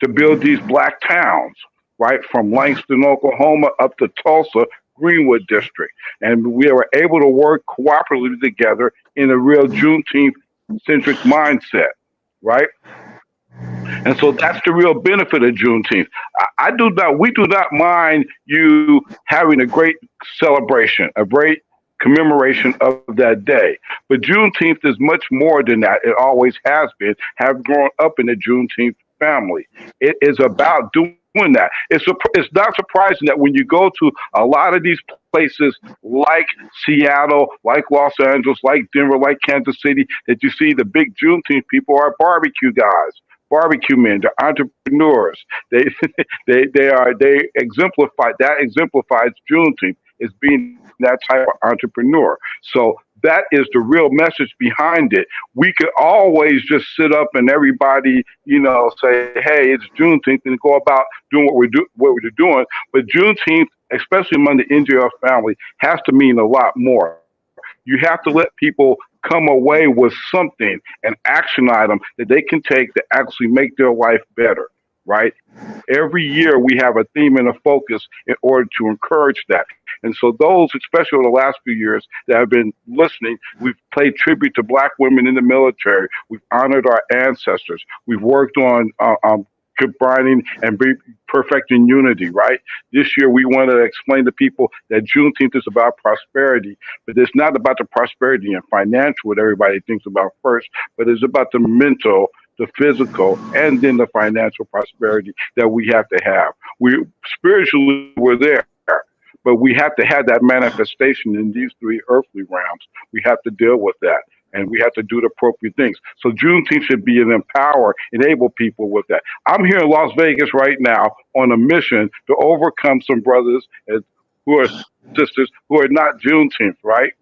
to build these black towns, right? From Langston, Oklahoma up to Tulsa, Greenwood District. And we were able to work cooperatively together in a real Juneteenth centric mindset, right? And so that's the real benefit of Juneteenth. We do not mind you having a great celebration, a great commemoration of that day. But Juneteenth is much more than that. It always has been. Have grown up in the Juneteenth family. It is about doing that. It's not surprising that when you go to a lot of these places like Seattle, like Los Angeles, like Denver, like Kansas City, that you see the big Juneteenth people are barbecue guys, barbecue men, they're entrepreneurs. They they exemplifies Juneteenth as being that type of entrepreneur. So that is the real message behind it. We could always just sit up and everybody, say, "Hey, it's Juneteenth," and go about doing what we're doing. But Juneteenth, especially among the NGL family, has to mean a lot more. You have to let people come away with something, an action item that they can take to actually make their life better, right? Every year we have a theme and a focus in order to encourage that. And so those, especially over the last few years that have been listening, we've paid tribute to Black women in the military. We've honored our ancestors. We've worked on combining and perfecting unity, right? This year, we want to explain to people that Juneteenth is about prosperity, but it's not about the prosperity and financial, what everybody thinks about first, but it's about the mental, the physical, and then the financial prosperity that we have to have. We're there, but we have to have that manifestation in these three earthly realms. We have to deal with that. And we have to do the appropriate things. So Juneteenth should be an enable people with that. I'm here in Las Vegas right now on a mission to overcome some brothers who are sisters who are not Juneteenth, right?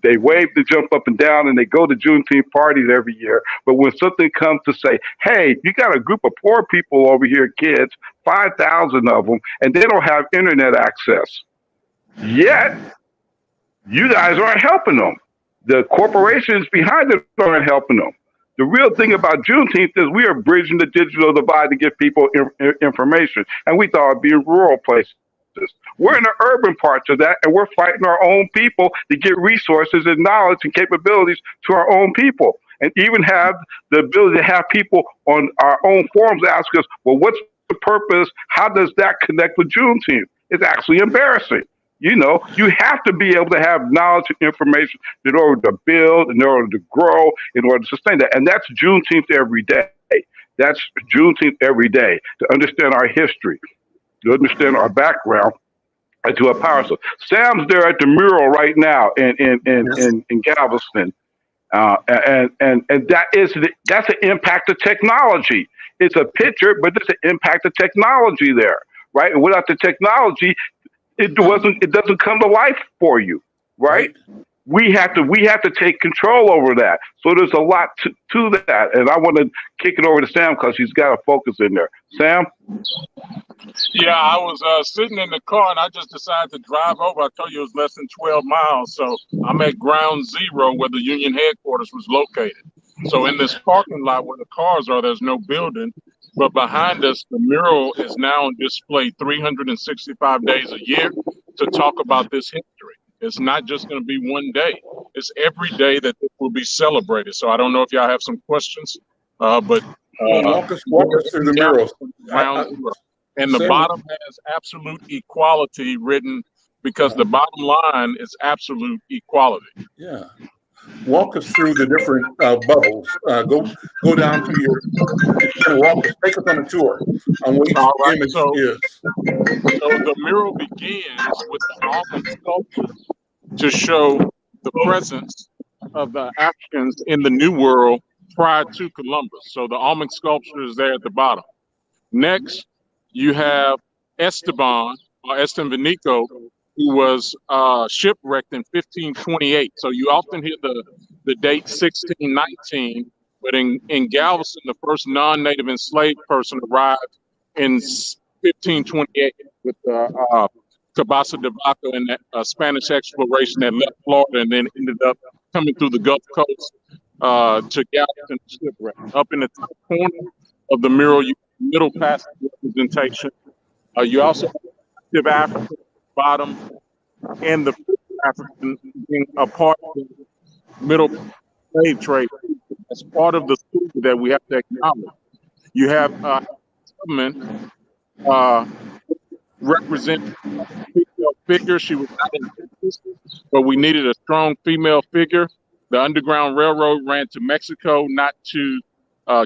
They wave to jump up and down and they go to Juneteenth parties every year. But when something comes to say, hey, you got a group of poor people over here, kids, 5,000 of them, and they don't have internet access. Yet, you guys aren't helping them. The corporations behind it aren't helping them. The real thing about Juneteenth is we are bridging the digital divide to give people information. And we thought it'd be in rural places. We're in the urban parts of that, and we're fighting our own people to get resources and knowledge and capabilities to our own people. And even have the ability to have people on our own forums ask us, well, what's the purpose? How does that connect with Juneteenth? It's actually embarrassing. You have to be able to have knowledge and information in order to build, in order to grow, in order to sustain that. And that's Juneteenth every day. That's Juneteenth every day, to understand our history, to understand our background, and to empower us. Sam's there at the mural right now in Galveston. And that's an impact of technology. It's a picture, but it's an impact of technology there, right? And without the technology, it doesn't come to life for you, right? We have to take control over that. So there's a lot to that, and I want to kick it over to Sam because he's got a focus in there. Sam? Yeah, I was sitting in the car and I just decided to drive over. I told you it was less than 12 miles, so I'm at ground zero where the Union headquarters was located. So in this parking lot where the cars are, there's no building. But behind us, the mural is now on display 365 days a year to talk about this history. It's not just going to be one day. It's every day that it will be celebrated. So I don't know if y'all have some questions, but walk us through the mural. And the bottom has absolute equality written because the bottom line is absolute equality. Yeah. Walk us through the different bubbles. Go down to take us on a tour on what each image is. So the mural begins with the almond sculptures to show the presence of the Africans in the New World prior to Columbus. So the almond sculpture is there at the bottom. Next, you have Esteban or Esteban Vinico He was shipwrecked in 1528. So you often hear the date 1619, but in Galveston, the first non-native enslaved person arrived in 1528 with Cabeza de Vaca and that Spanish exploration that left Florida and then ended up coming through the Gulf Coast to Galveston shipwreck. Up in the top corner of the mural, you have middle passage representation. You also have active African at the bottom and the African being a part of the middle slave trade. As part of the story that we have to acknowledge. You have Tubman representing a female figure. She was not in Texas, but we needed a strong female figure. The Underground Railroad ran to Mexico, not to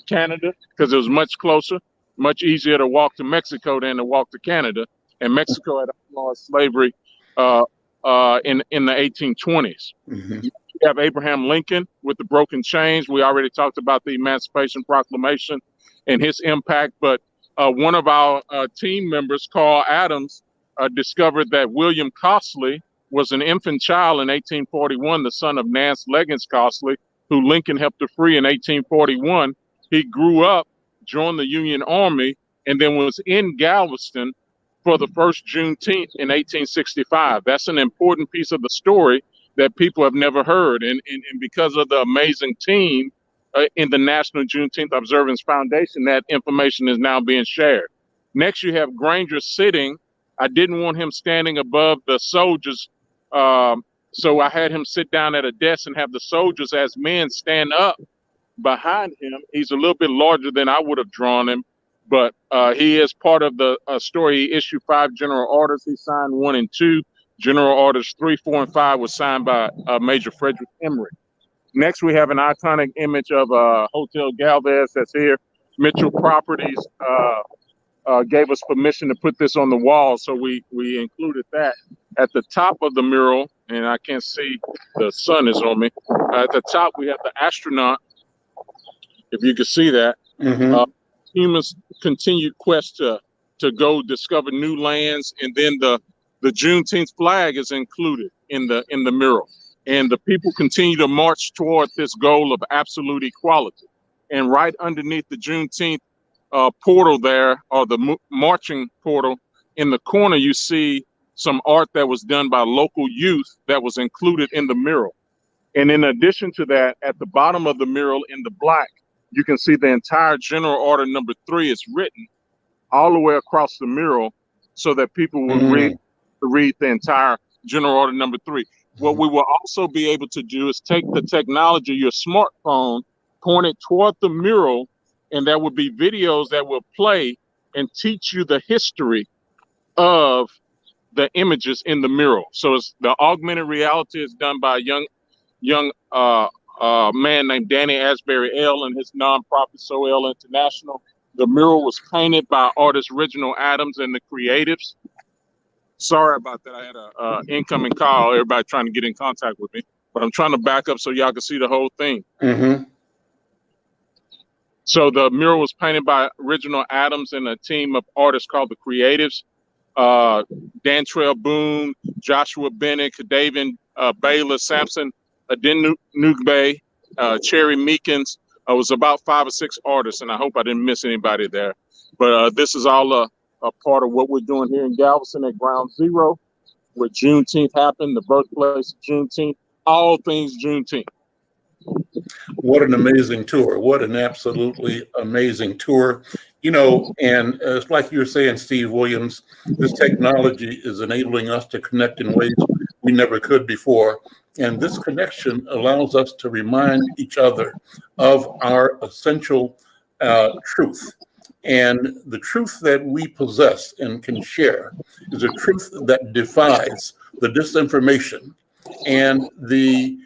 Canada, because it was much closer, much easier to walk to Mexico than to walk to Canada. And Mexico had outlawed slavery in the 1820s. Mm-hmm. You have Abraham Lincoln with the broken chains. We already talked about the Emancipation Proclamation and his impact, but one of our team members, Carl Adams, discovered that William Costley was an infant child in 1841, the son of Nance Leggins Costley, who Lincoln helped to free in 1841. He grew up, joined the Union Army, and then was in Galveston for the first Juneteenth in 1865. That's an important piece of the story that people have never heard. And because of the amazing team in the National Juneteenth Observance Foundation, that information is now being shared. Next, you have Granger sitting. I didn't want him standing above the soldiers, so I had him sit down at a desk and have the soldiers as men stand up behind him. He's a little bit larger than I would have drawn him, but he is part of the story. He issued 5 general orders. He signed 1 and 2. General Orders 3, 4, and 5 was signed by Major Frederick Emory. Next, we have an iconic image of Hotel Galvez that's here. Mitchell Properties gave us permission to put this on the wall, so we included that. At the top of the mural, and I can't see, the sun is on me. At the top, we have the astronaut, if you can see that. Mm-hmm. Humans' continued quest to go discover new lands, and then the Juneteenth flag is included in the mural, and the people continue to march toward this goal of absolute equality. And right underneath the Juneteenth portal there, or the marching portal, in the corner, you see some art that was done by local youth that was included in the mural. And in addition to that, at the bottom of the mural in the black, you can see the entire General Order number 3 is written all the way across the mural, so that people will read the entire General Order number 3. What we will also be able to do is take the technology, your smartphone, point it toward the mural, and there will be videos that will play and teach you the history of the images in the mural. So it's the augmented reality is done by a young man named Danny Asbury L. and his nonprofit SOL International. The mural was painted by artist Reginald Adams and the Creatives. Sorry about that. I had a incoming call. Everybody trying to get in contact with me, but I'm trying to back up so y'all can see the whole thing. Mm-hmm. So the mural was painted by Reginald Adams and a team of artists called the Creatives. Dantrell Boone, Joshua Bennett, David Baylor, Sampson Adenugbe, Cherry Meekins. It was about 5 or 6 artists, and I hope I didn't miss anybody there. But this is all a part of what we're doing here in Galveston at Ground Zero, where Juneteenth happened, the birthplace of Juneteenth, all things Juneteenth. What an amazing tour. What an absolutely amazing tour. You know, and it's like you were saying, Steve Williams, this technology is enabling us to connect in ways we never could before. And this connection allows us to remind each other of our essential truth. And the truth that we possess and can share is a truth that defies the disinformation and the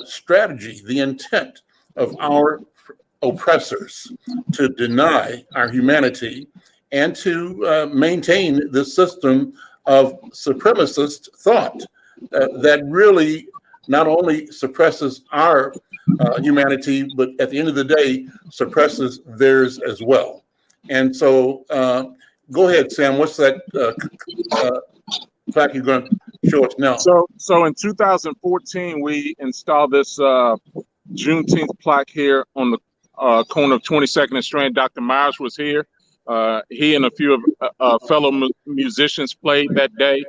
strategy, the intent of our oppressors to deny our humanity and to maintain this system of supremacist thought that really not only suppresses our humanity, but at the end of the day, suppresses theirs as well. And so go ahead, Sam, what's that plaque you're going to show us now? So in 2014, we installed this Juneteenth plaque here on the corner of 22nd and Strand. Dr. Myers was here. He and a few of fellow musicians played that day.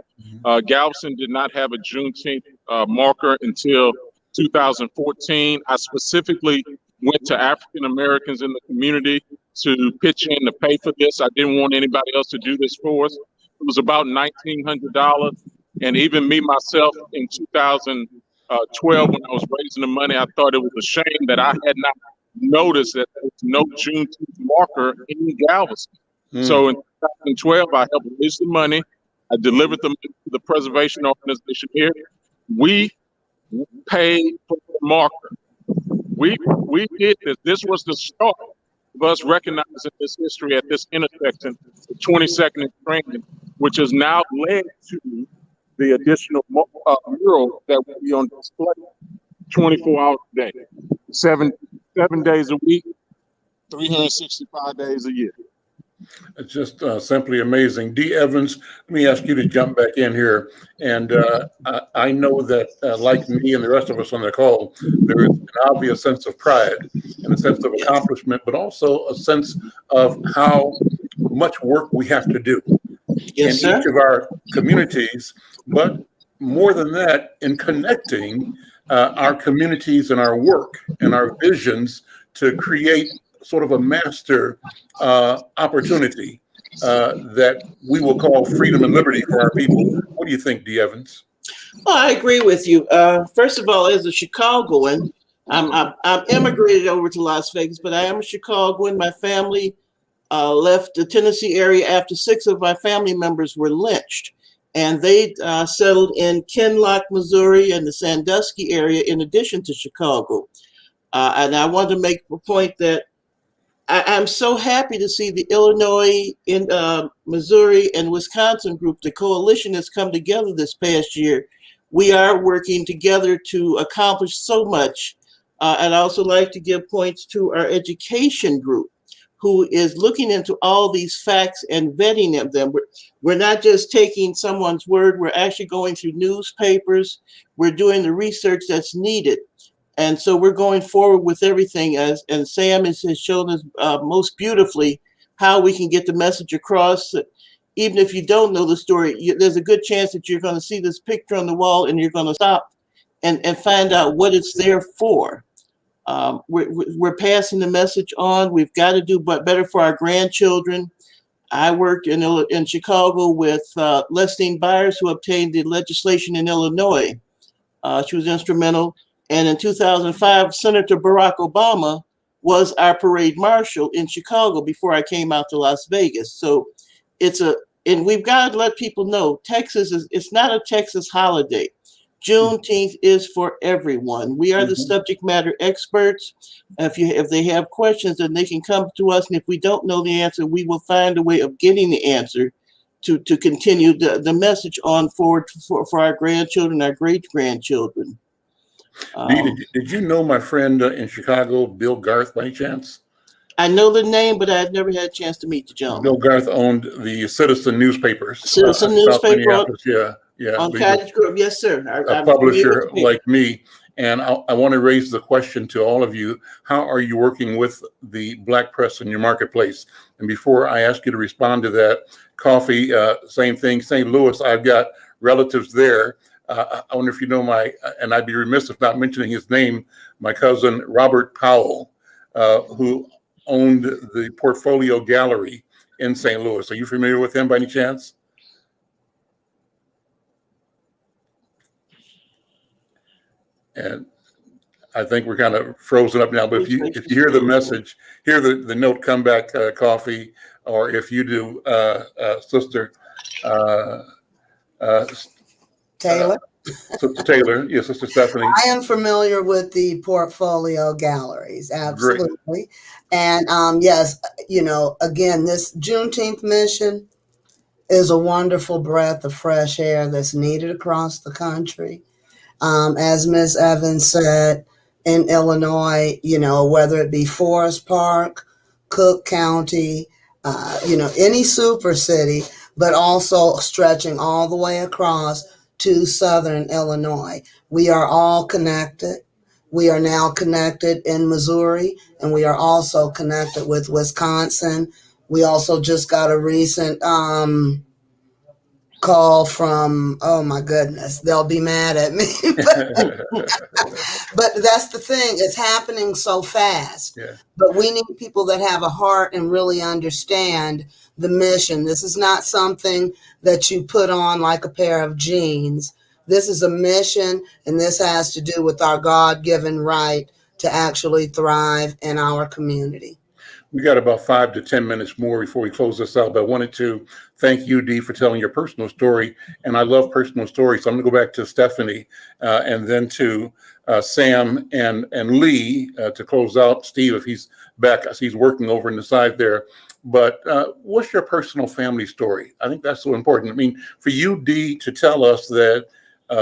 Galveston did not have a Juneteenth marker until 2014. I specifically went to African Americans in the community to pitch in to pay for this. I didn't want anybody else to do this for us. It was about $1,900. And even me, myself, in 2012, when I was raising the money, I thought it was a shame that I had not noticed that there was no Juneteenth marker in Galveston. So in 2012, I helped raise the money. I delivered them to the preservation organization here. We paid for the marker. We did this. This was the start of us recognizing this history at this intersection, 22nd and Strand, which has now led to the additional mural that will be on display 24 hours a day, seven days a week, 365 days a year. It's just simply amazing. D. Evans, let me ask you to jump back in here. And I know that, like me and the rest of us on the call, there is an obvious sense of pride and a sense of accomplishment, but also a sense of how much work we have to do in each of our communities. But more than that, in connecting our communities and our work and our visions to create sort of a master opportunity that we will call freedom and liberty for our people. What do you think, D. Evans? Well, I agree with you. First of all, as a Chicagoan, I'm immigrated over to Las Vegas, but I am a Chicagoan. My family left the Tennessee area after 6 of my family members were lynched. And they settled in Kinloch, Missouri, and the Sandusky area in addition to Chicago. And I want to make a point that I'm so happy to see the Illinois, Missouri, and Wisconsin group, the coalition has come together this past year. We are working together to accomplish so much. I'd also like to give points to our education group, who is looking into all these facts and vetting them. We're not just taking someone's word, we're actually going through newspapers. We're doing the research that's needed. And so we're going forward with everything, and Sam has shown us most beautifully how we can get the message across. Even if you don't know the story, there's a good chance that you're going to see this picture on the wall and you're going to stop and find out what it's there for. We're passing the message on. We've got to do better for our grandchildren. I worked in Chicago with Lestine Byers, who obtained the legislation in Illinois. She was instrumental. And in 2005, Senator Barack Obama was our parade marshal in Chicago before I came out to Las Vegas. So and we've got to let people know, it's not a Texas holiday. Juneteenth is for everyone. We are the subject matter experts. If they have questions, then they can come to us. And if we don't know the answer, we will find a way of getting the answer to continue the message on forward for our grandchildren, our great-grandchildren. Did you know my friend in Chicago, Bill Garth, by any chance? I know the name, but I've never had a chance to meet the gentleman. Bill Garth owned the Citizen newspapers. Citizen newspaper. Yeah. On Cottage Grove, yes, sir. A publisher like me. And I want to raise the question to all of you. How are you working with the Black press in your marketplace? And before I ask you to respond to that, Coffee, same thing. St. Louis, I've got relatives there. I wonder if you know and I'd be remiss if not mentioning his name, my cousin, Robert Powell, who owned the Portfolio Gallery in St. Louis. Are you familiar with him by any chance? And I think we're kind of frozen up now, but if you hear the message, hear the note, come back, Coffee, or if you do, Sister Taylor. Sister Taylor, yes, Sister Stephanie. I am familiar with the Portfolio Galleries, absolutely. Great. And yes, again, this Juneteenth mission is a wonderful breath of fresh air that's needed across the country. As Ms. Evans said, in Illinois, whether it be Forest Park, Cook County, any super city, but also stretching all the way across to southern Illinois. We are all connected. We are now connected in Missouri, and we are also connected with Wisconsin. We also just got a recent call from, oh my goodness, they'll be mad at me. But that's the thing, it's happening so fast. Yeah. But we need people that have a heart and really understand the mission. This is not something that you put on like a pair of jeans. This is a mission, and this has to do with our God given right to actually thrive in our community. We got about 5 to 10 minutes more before we close this out, but I wanted to thank you, Dee, for telling your personal story. And I love personal stories. So I'm going to go back to Stephanie and then to Sam and Lee to close out. Steve, if he's back, he's working over in the side there. But what's your personal family story? I think that's so important. I mean, for you, Dee, to tell us that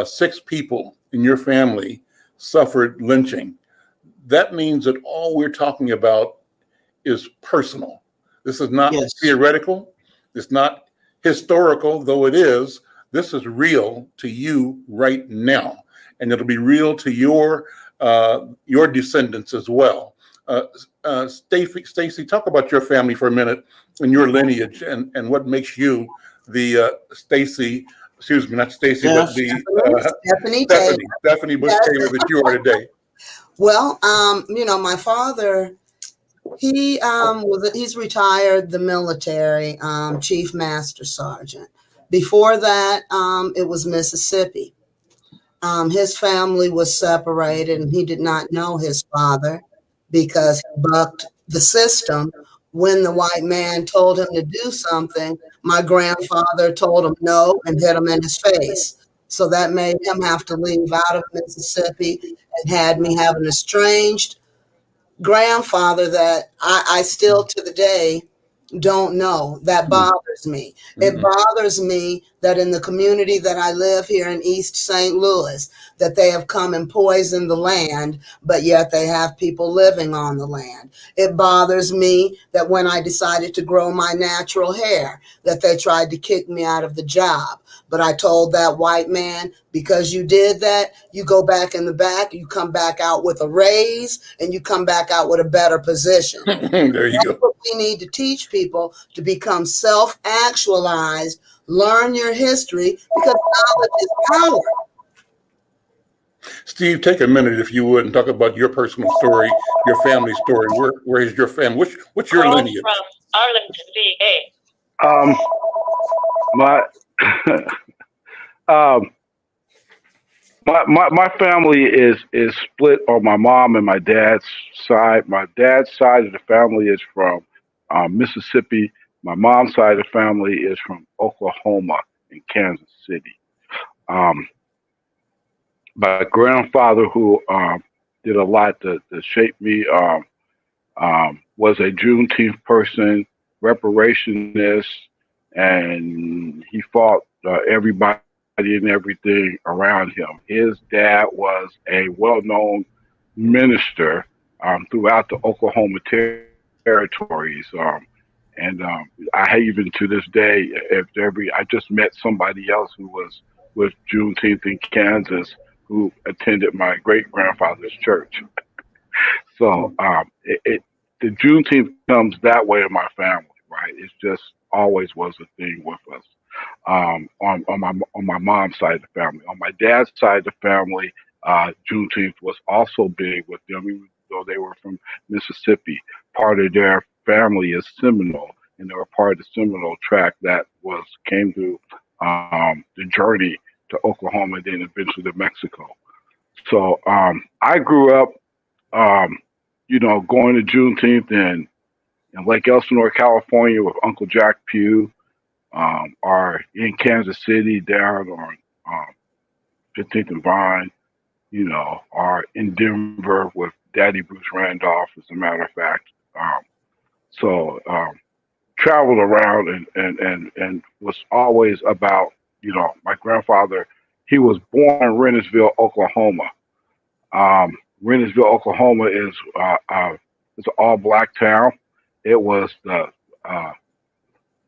6 people in your family suffered lynching, that means that all we're talking about is personal. This is not Yes. theoretical. It's not historical, though it is. This is real to you right now, and it'll be real to your descendants as well. Stacy, talk about your family for a minute and your lineage, and what makes you the Stacy. Excuse me, not Stacy, but the Stephanie Bush Taylor that you are today. Well, my father, he's retired the military, chief master sergeant. Before that, it was Mississippi. His family was separated, and he did not know his father because he bucked the system. When the white man told him to do something, my grandfather told him no and hit him in his face. So that made him have to leave out of Mississippi and had me have an estranged grandfather that I still to the day don't know. That bothers me. It bothers me that in the community that I live here in East St. Louis, that they have come and poisoned the land, but yet they have people living on the land. It bothers me that when I decided to grow my natural hair, that they tried to kick me out of the job. But I told that white man, because you did that, you go back in the back, you come back out with a raise, and you come back out with a better position. There you go. What we need to teach people to become self-actualized, learn your history, because knowledge is power. Steve, take a minute if you would and talk about your personal story, your family story. Where is your family? What's your lineage? From Arlington, Um, my, my family is split on my mom and my dad's side. My dad's side of the family is from Mississippi. My mom's side of the family is from Oklahoma and Kansas City. My grandfather, who did a lot to shape me, was a Juneteenth person, reparationist, and he fought everybody and everything around him. His dad was a well-known minister throughout the Oklahoma territories. And I even to this day, I just met somebody else who was with Juneteenth in Kansas who attended my great grandfather's church. So the Juneteenth comes that way in my family, right? It's just always was a thing with us. On my mom's side of the family. On my dad's side of the family, Juneteenth was also big with them, even though they were from Mississippi. Part of their family is Seminole, and they were part of the Seminole tract that came through the journey to Oklahoma and then eventually to Mexico. So I grew up, going to Juneteenth in Lake Elsinore, California with Uncle Jack Pugh, or in Kansas City down on 15th and Vine, or in Denver with Daddy Bruce Randolph, as a matter of fact. So traveled around and was always about, my grandfather, he was born in Rennesville, Oklahoma. Rennesville, Oklahoma is an all-black town. It was the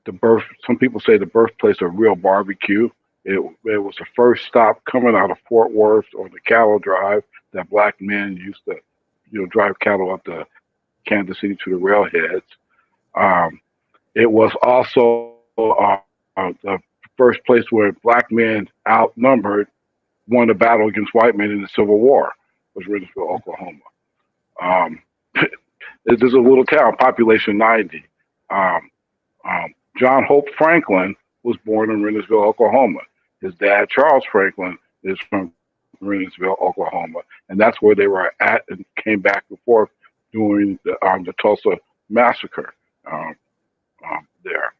the birth. Some people say the birthplace of real barbecue. It was the first stop coming out of Fort Worth on the cattle drive that black men used to, drive cattle up to Kansas City to the railheads. Um, it was also the first place where black men outnumbered won the battle against white men in the Civil War. Was Rennesville, Oklahoma. Um, this is a little town, population 90. Um, John Hope Franklin was born in Rennesville, Oklahoma. His dad, Charles Franklin, is from Rennesville, Oklahoma, and that's where they were at and came back and forth during the Tulsa massacre there.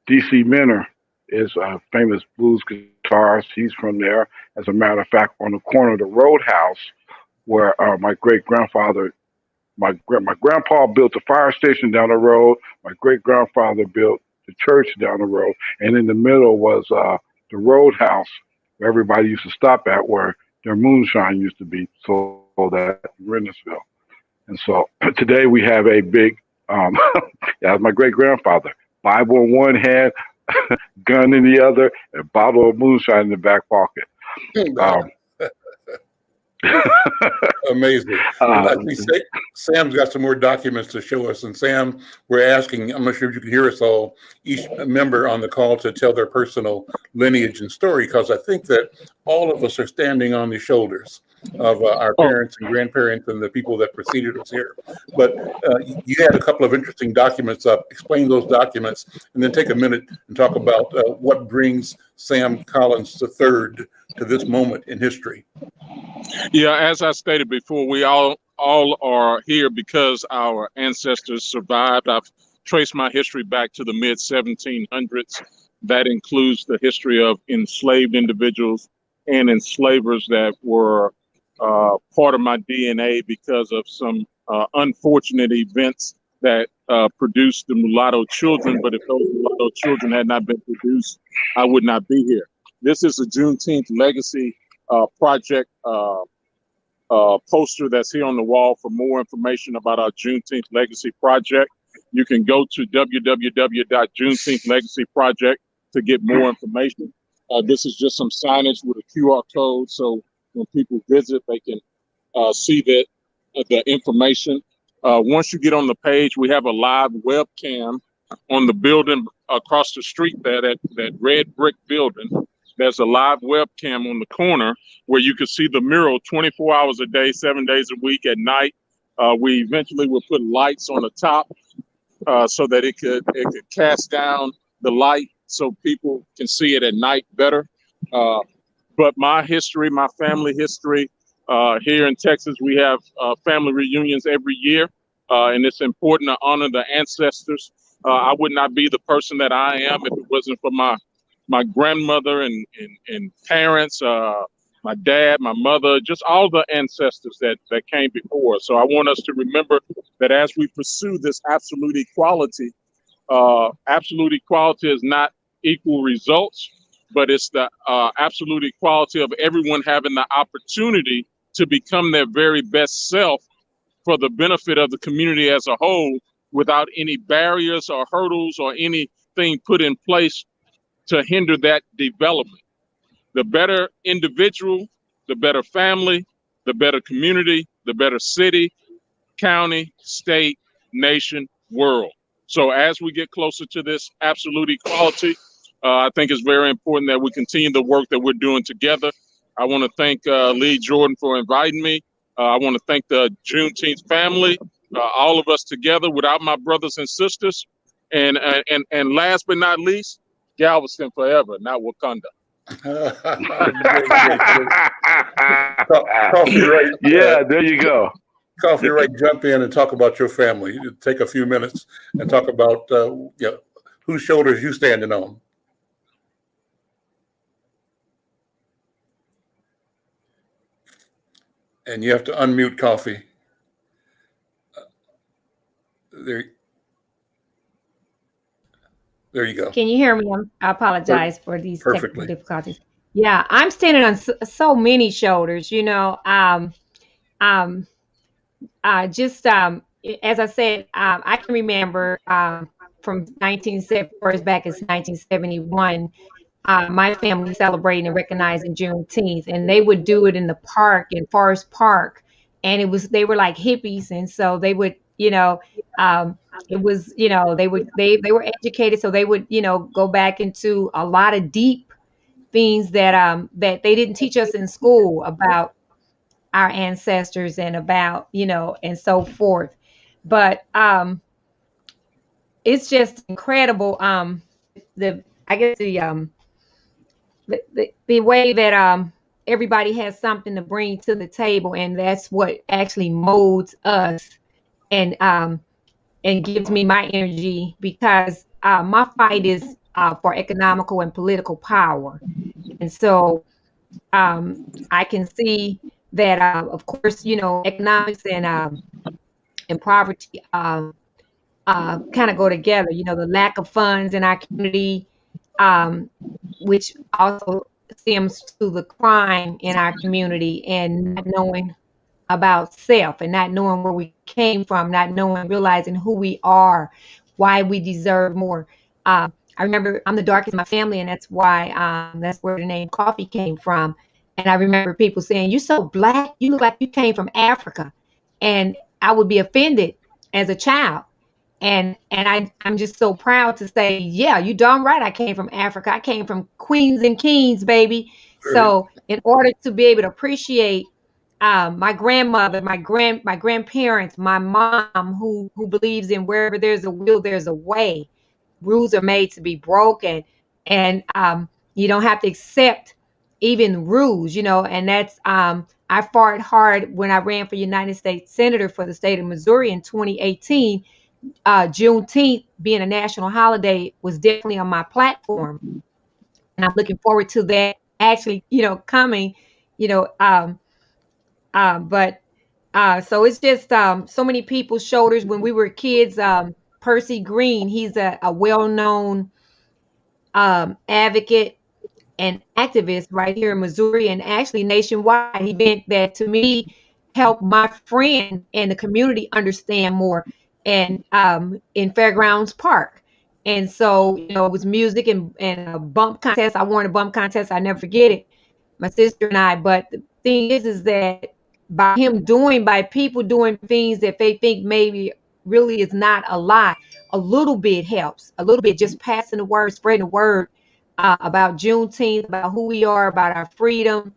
D.C. Minner is a famous blues guitarist. He's from there. As a matter of fact, on the corner of the Roadhouse, where my great grandfather, my grandpa built the fire station down the road. My great grandfather built the church down the road, and in the middle was the Roadhouse, where everybody used to stop at, where their moonshine used to be sold at Rennesville. And so today we have a big, as my great grandfather, Bible in one hand, gun in the other, and a bottle of moonshine in the back pocket. Amazing. I think Sam's got some more documents to show us. And Sam, we're asking, I'm not sure if you can hear us all, each member on the call to tell their personal lineage and story, because I think that all of us are standing on the shoulders of our parents and grandparents and the people that preceded us here. But you had a couple of interesting documents up. Explain those documents, and then take a minute and talk about what brings Sam Collins III to this moment in history. Yeah, as I stated before, we all are here because our ancestors survived. I've traced my history back to the mid 1700s. That includes the history of enslaved individuals and enslavers that were part of my DNA because of some unfortunate events that produced the mulatto children. But if those mulatto children had not been produced, I would not be here. This is a Juneteenth Legacy Project poster that's here on the wall. For more information about our Juneteenth Legacy Project, you can go to www.juneteenthlegacyproject to get more information. This is just some signage with a QR code, so when people visit, they can see the information. Once you get on the page, we have a live webcam on the building across the street there, that red brick building. There's a live webcam on the corner where you can see the mural 24 hours a day, 7 days a week at night. We eventually will put lights on the top so that it could cast down the light so people can see it at night better. But my history, my family history, here in Texas, we have family reunions every year, and it's important to honor the ancestors. I would not be the person that I am if it wasn't for my grandmother and parents, my dad, my mother, just all the ancestors that came before us. So I want us to remember that as we pursue this absolute equality is not equal results, but it's the absolute equality of everyone having the opportunity to become their very best self for the benefit of the community as a whole, without any barriers or hurdles or anything put in place to hinder that development. The better individual, the better family, the better community, the better city, county, state, nation, world. So as we get closer to this absolute equality, I think it's very important that we continue the work that we're doing together. I want to thank Lee Jordan for inviting me. I want to thank the Juneteenth family, all of us together without my brothers and sisters. And last but not least, Galveston forever, not Wakanda. Coffee, right? Yeah, there you go. Coffee, right? Jump in and talk about your family. Take a few minutes and talk about whose shoulders you standing on. And you have to unmute Coffee. There you go. Can you hear me? I apologize for these Perfectly. technical difficulties. Yeah, I'm standing on so many shoulders, just as I said, I can remember from 1970, as back as 1971, my family celebrating and recognizing Juneteenth, and they would do it in the park in Forest Park, and they were like hippies, and so they would, it was, they were educated, so they would, go back into a lot of deep things that they didn't teach us in school about our ancestors and about, and so forth. But it's just incredible. The I guess the way that everybody has something to bring to the table, and that's what actually molds us and gives me my energy, because my fight is for economical and political power. And so I can see that, of course, economics and poverty kind of go together. The lack of funds in our community, um, which also stems to the crime in our community, and not knowing about self, and not knowing where we came from, not knowing, realizing who we are, why we deserve more. I remember I'm the darkest in my family, and that's where the name coffee came from. And I remember people saying, "You so black, you look like you came from Africa," and I would be offended as a child. And I'm just so proud to say, yeah, you darn right, I came from Africa. I came from Queens and Kings, baby. Very, So in order to be able to appreciate my grandmother, my grandparents, my mom, who believes in wherever there's a will, there's a way. Rules are made to be broken, and you don't have to accept even rules, And that's I fought hard when I ran for United States Senator for the state of Missouri in 2018. Juneteenth being a national holiday was definitely on my platform, and I'm looking forward to that actually, coming, you know. But so it's just so many people's shoulders. When we were kids, Percy Green, he's a well-known advocate and activist right here in Missouri and actually nationwide. He meant that to me, help my friend and the community understand more. And in Fairgrounds Park. And so, it was music and a bump contest. I won a bump contest. I never forget it. My sister and I. But the thing is that by people doing things that they think maybe really is not a lot, a little bit helps. A little bit, just passing the word, spreading the word about Juneteenth, about who we are, about our freedom.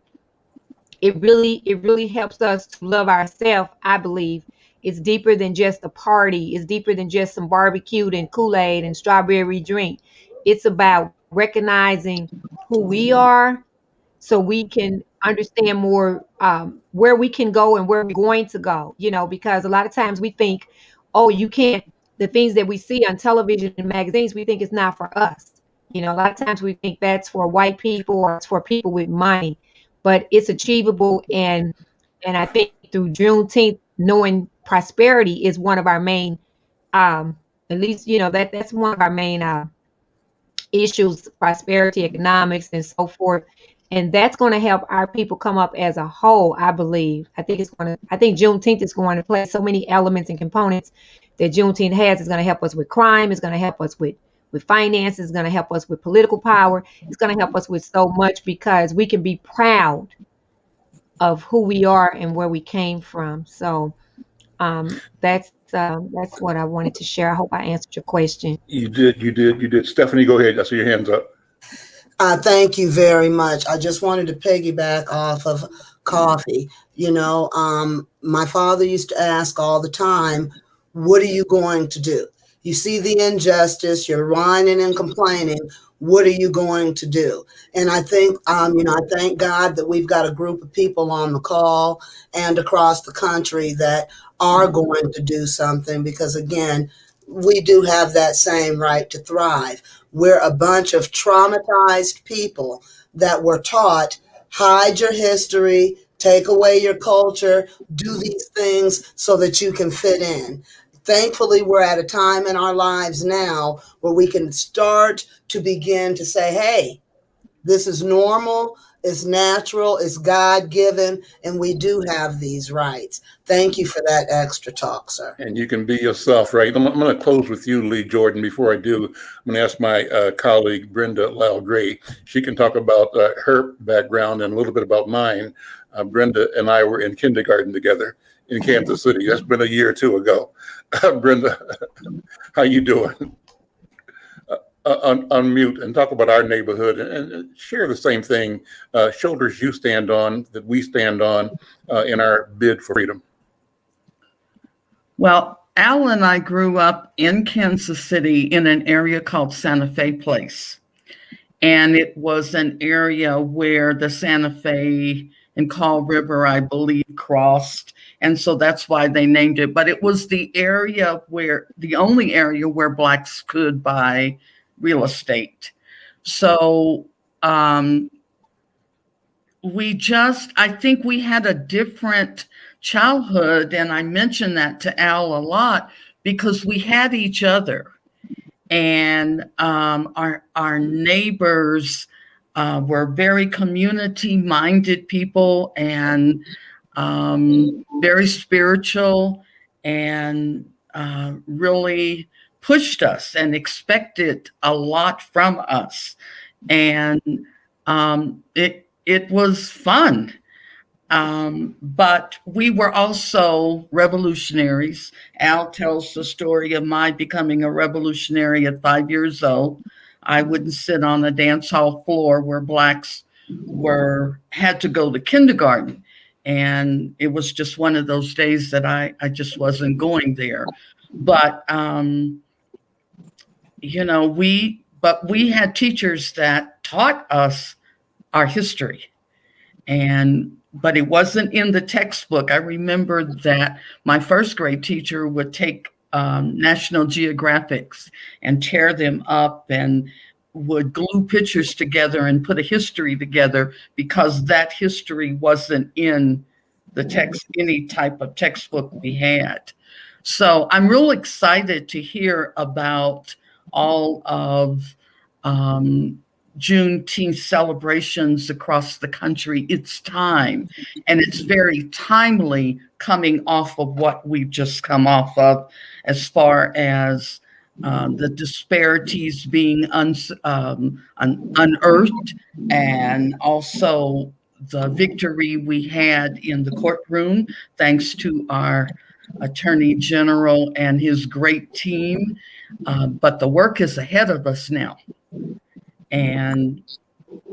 It really helps us to love ourselves. I believe it's deeper than just a party. It's deeper than just some barbecued and Kool-Aid and strawberry drink. It's about recognizing who we are, so we can understand more where we can go and where we're going to go. Because a lot of times we think, oh, you can't. The things that we see on television and magazines, we think it's not for us. A lot of times we think that's for white people or it's for people with money, but it's achievable. And I think through Juneteenth, knowing prosperity is one of our main, at least, that's one of our main issues, prosperity, economics, and so forth. And that's going to help our people come up as a whole, I believe. I think Juneteenth is going to play so many elements and components that Juneteenth has. It's going to help us with crime. It's going to help us with finance. It's going to help us with political power. It's going to help us with so much, because we can be proud of who we are and where we came from. So that's what I wanted to share. I hope I answered your question. you did. Stephanie, go ahead. I see your hands up. Thank you very much. I just wanted to piggyback off of coffee. My father used to ask all the time, what are you going to do? You see the injustice, you're whining and complaining. What are you going to do? And I think, I thank God that we've got a group of people on the call and across the country that are going to do something, because again, we do have that same right to thrive. We're a bunch of traumatized people that were taught, hide your history, take away your culture, do these things so that you can fit in. Thankfully, we're at a time in our lives now where we can start to begin to say, hey, this is normal. It's natural, it's God given, and we do have these rights. Thank you for that extra talk, sir. And you can be yourself, right? I'm going to close with you, Lee Jordan. Before I do, I'm going to ask my colleague, Brenda Lyle Gray. She can talk about her background and a little bit about mine. Brenda and I were in kindergarten together in Kansas City. That's been a year or two ago. Brenda, how you doing? Unmute and talk about our neighborhood and share the same thing, shoulders you stand on, that we stand on in our bid for freedom. Well, Al and I grew up in Kansas City in an area called Santa Fe Place. And it was an area where the Santa Fe and Kaw River, I believe, crossed. And so that's why they named it. But it was the only area where Blacks could buy real estate. So I think we had a different childhood. And I mention that to Al a lot because we had each other. And our neighbors were very community-minded people and very spiritual and really pushed us and expected a lot from us. And it was fun. But we were also revolutionaries. Al tells the story of my becoming a revolutionary at 5 years old. I wouldn't sit on a dance hall floor where Blacks had to go to kindergarten. And it was just one of those days that I just wasn't going there. But, we had teachers that taught us our history. But it wasn't in the textbook. I remember that my first grade teacher would take National Geographics and tear them up and would glue pictures together and put a history together because that history wasn't in any type of textbook we had. So I'm real excited to hear about all of Juneteenth celebrations across the country. It's time, and it's very timely coming off of what we've just come off of as far as the disparities being unearthed, and also the victory we had in the courtroom thanks to our Attorney General and his great team. But the work is ahead of us now. And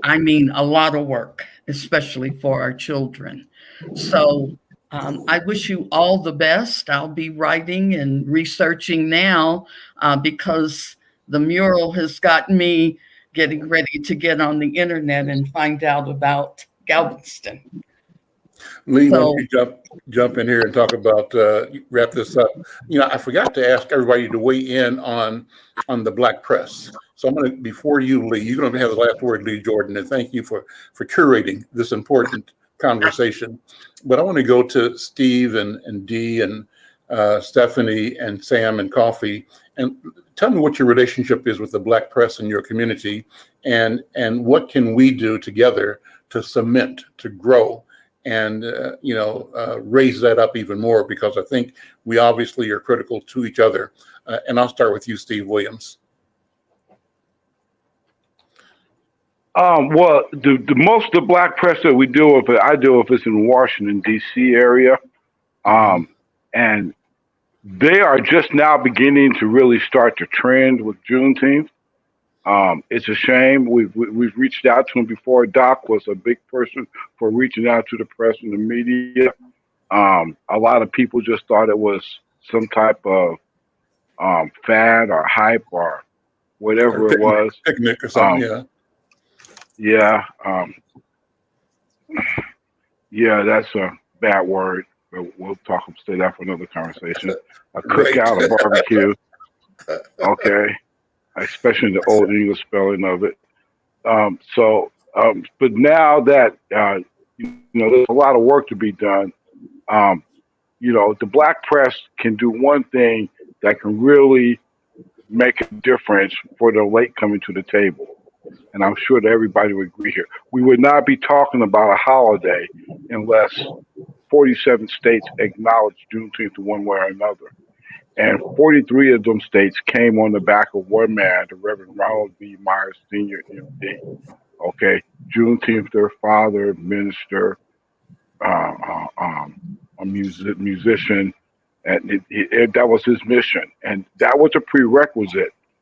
I mean, a lot of work, especially for our children. So I wish you all the best. I'll be writing and researching now because the mural has got me getting ready to get on the internet and find out about Galveston. Lee, why don't you jump in here and talk about, wrap this up. I forgot to ask everybody to weigh in on the Black press. So I'm going to, before you, Lee, you're going to have the last word, Lee Jordan, and thank you for curating this important conversation. But I want to go to Steve and Dee and Stephanie and Sam and Coffee, and tell me what your relationship is with the Black press in your community, and what can we do together to cement, to grow, and raise that up even more, because I think we obviously are critical to each other. And I'll start with you, Steve Williams. Well, the most of the Black press that we deal with, I deal with, is in Washington, D.C. area. And they are just now beginning to really start to trend with Juneteenth. It's a shame. We've reached out to him before. Doc was a big person for reaching out to the press and the media. A lot of people just thought it was some type of fad or hype or whatever it was. Picnic or something, yeah. Yeah, that's a bad word. We'll say that for another conversation. A cookout, a barbecue. Okay. Especially the old English spelling of it. But now that, there's a lot of work to be done, the Black press can do one thing that can really make a difference for the late coming to the table. And I'm sure that everybody would agree here. We would not be talking about a holiday unless 47 states acknowledged Juneteenth one way or another. And 43 of them states came on the back of one man, the Reverend Ronald B. Myers Sr., MD. Okay, Juneteenth, their father, minister, uh, uh, um, a musician, and that was his mission. And that was a prerequisite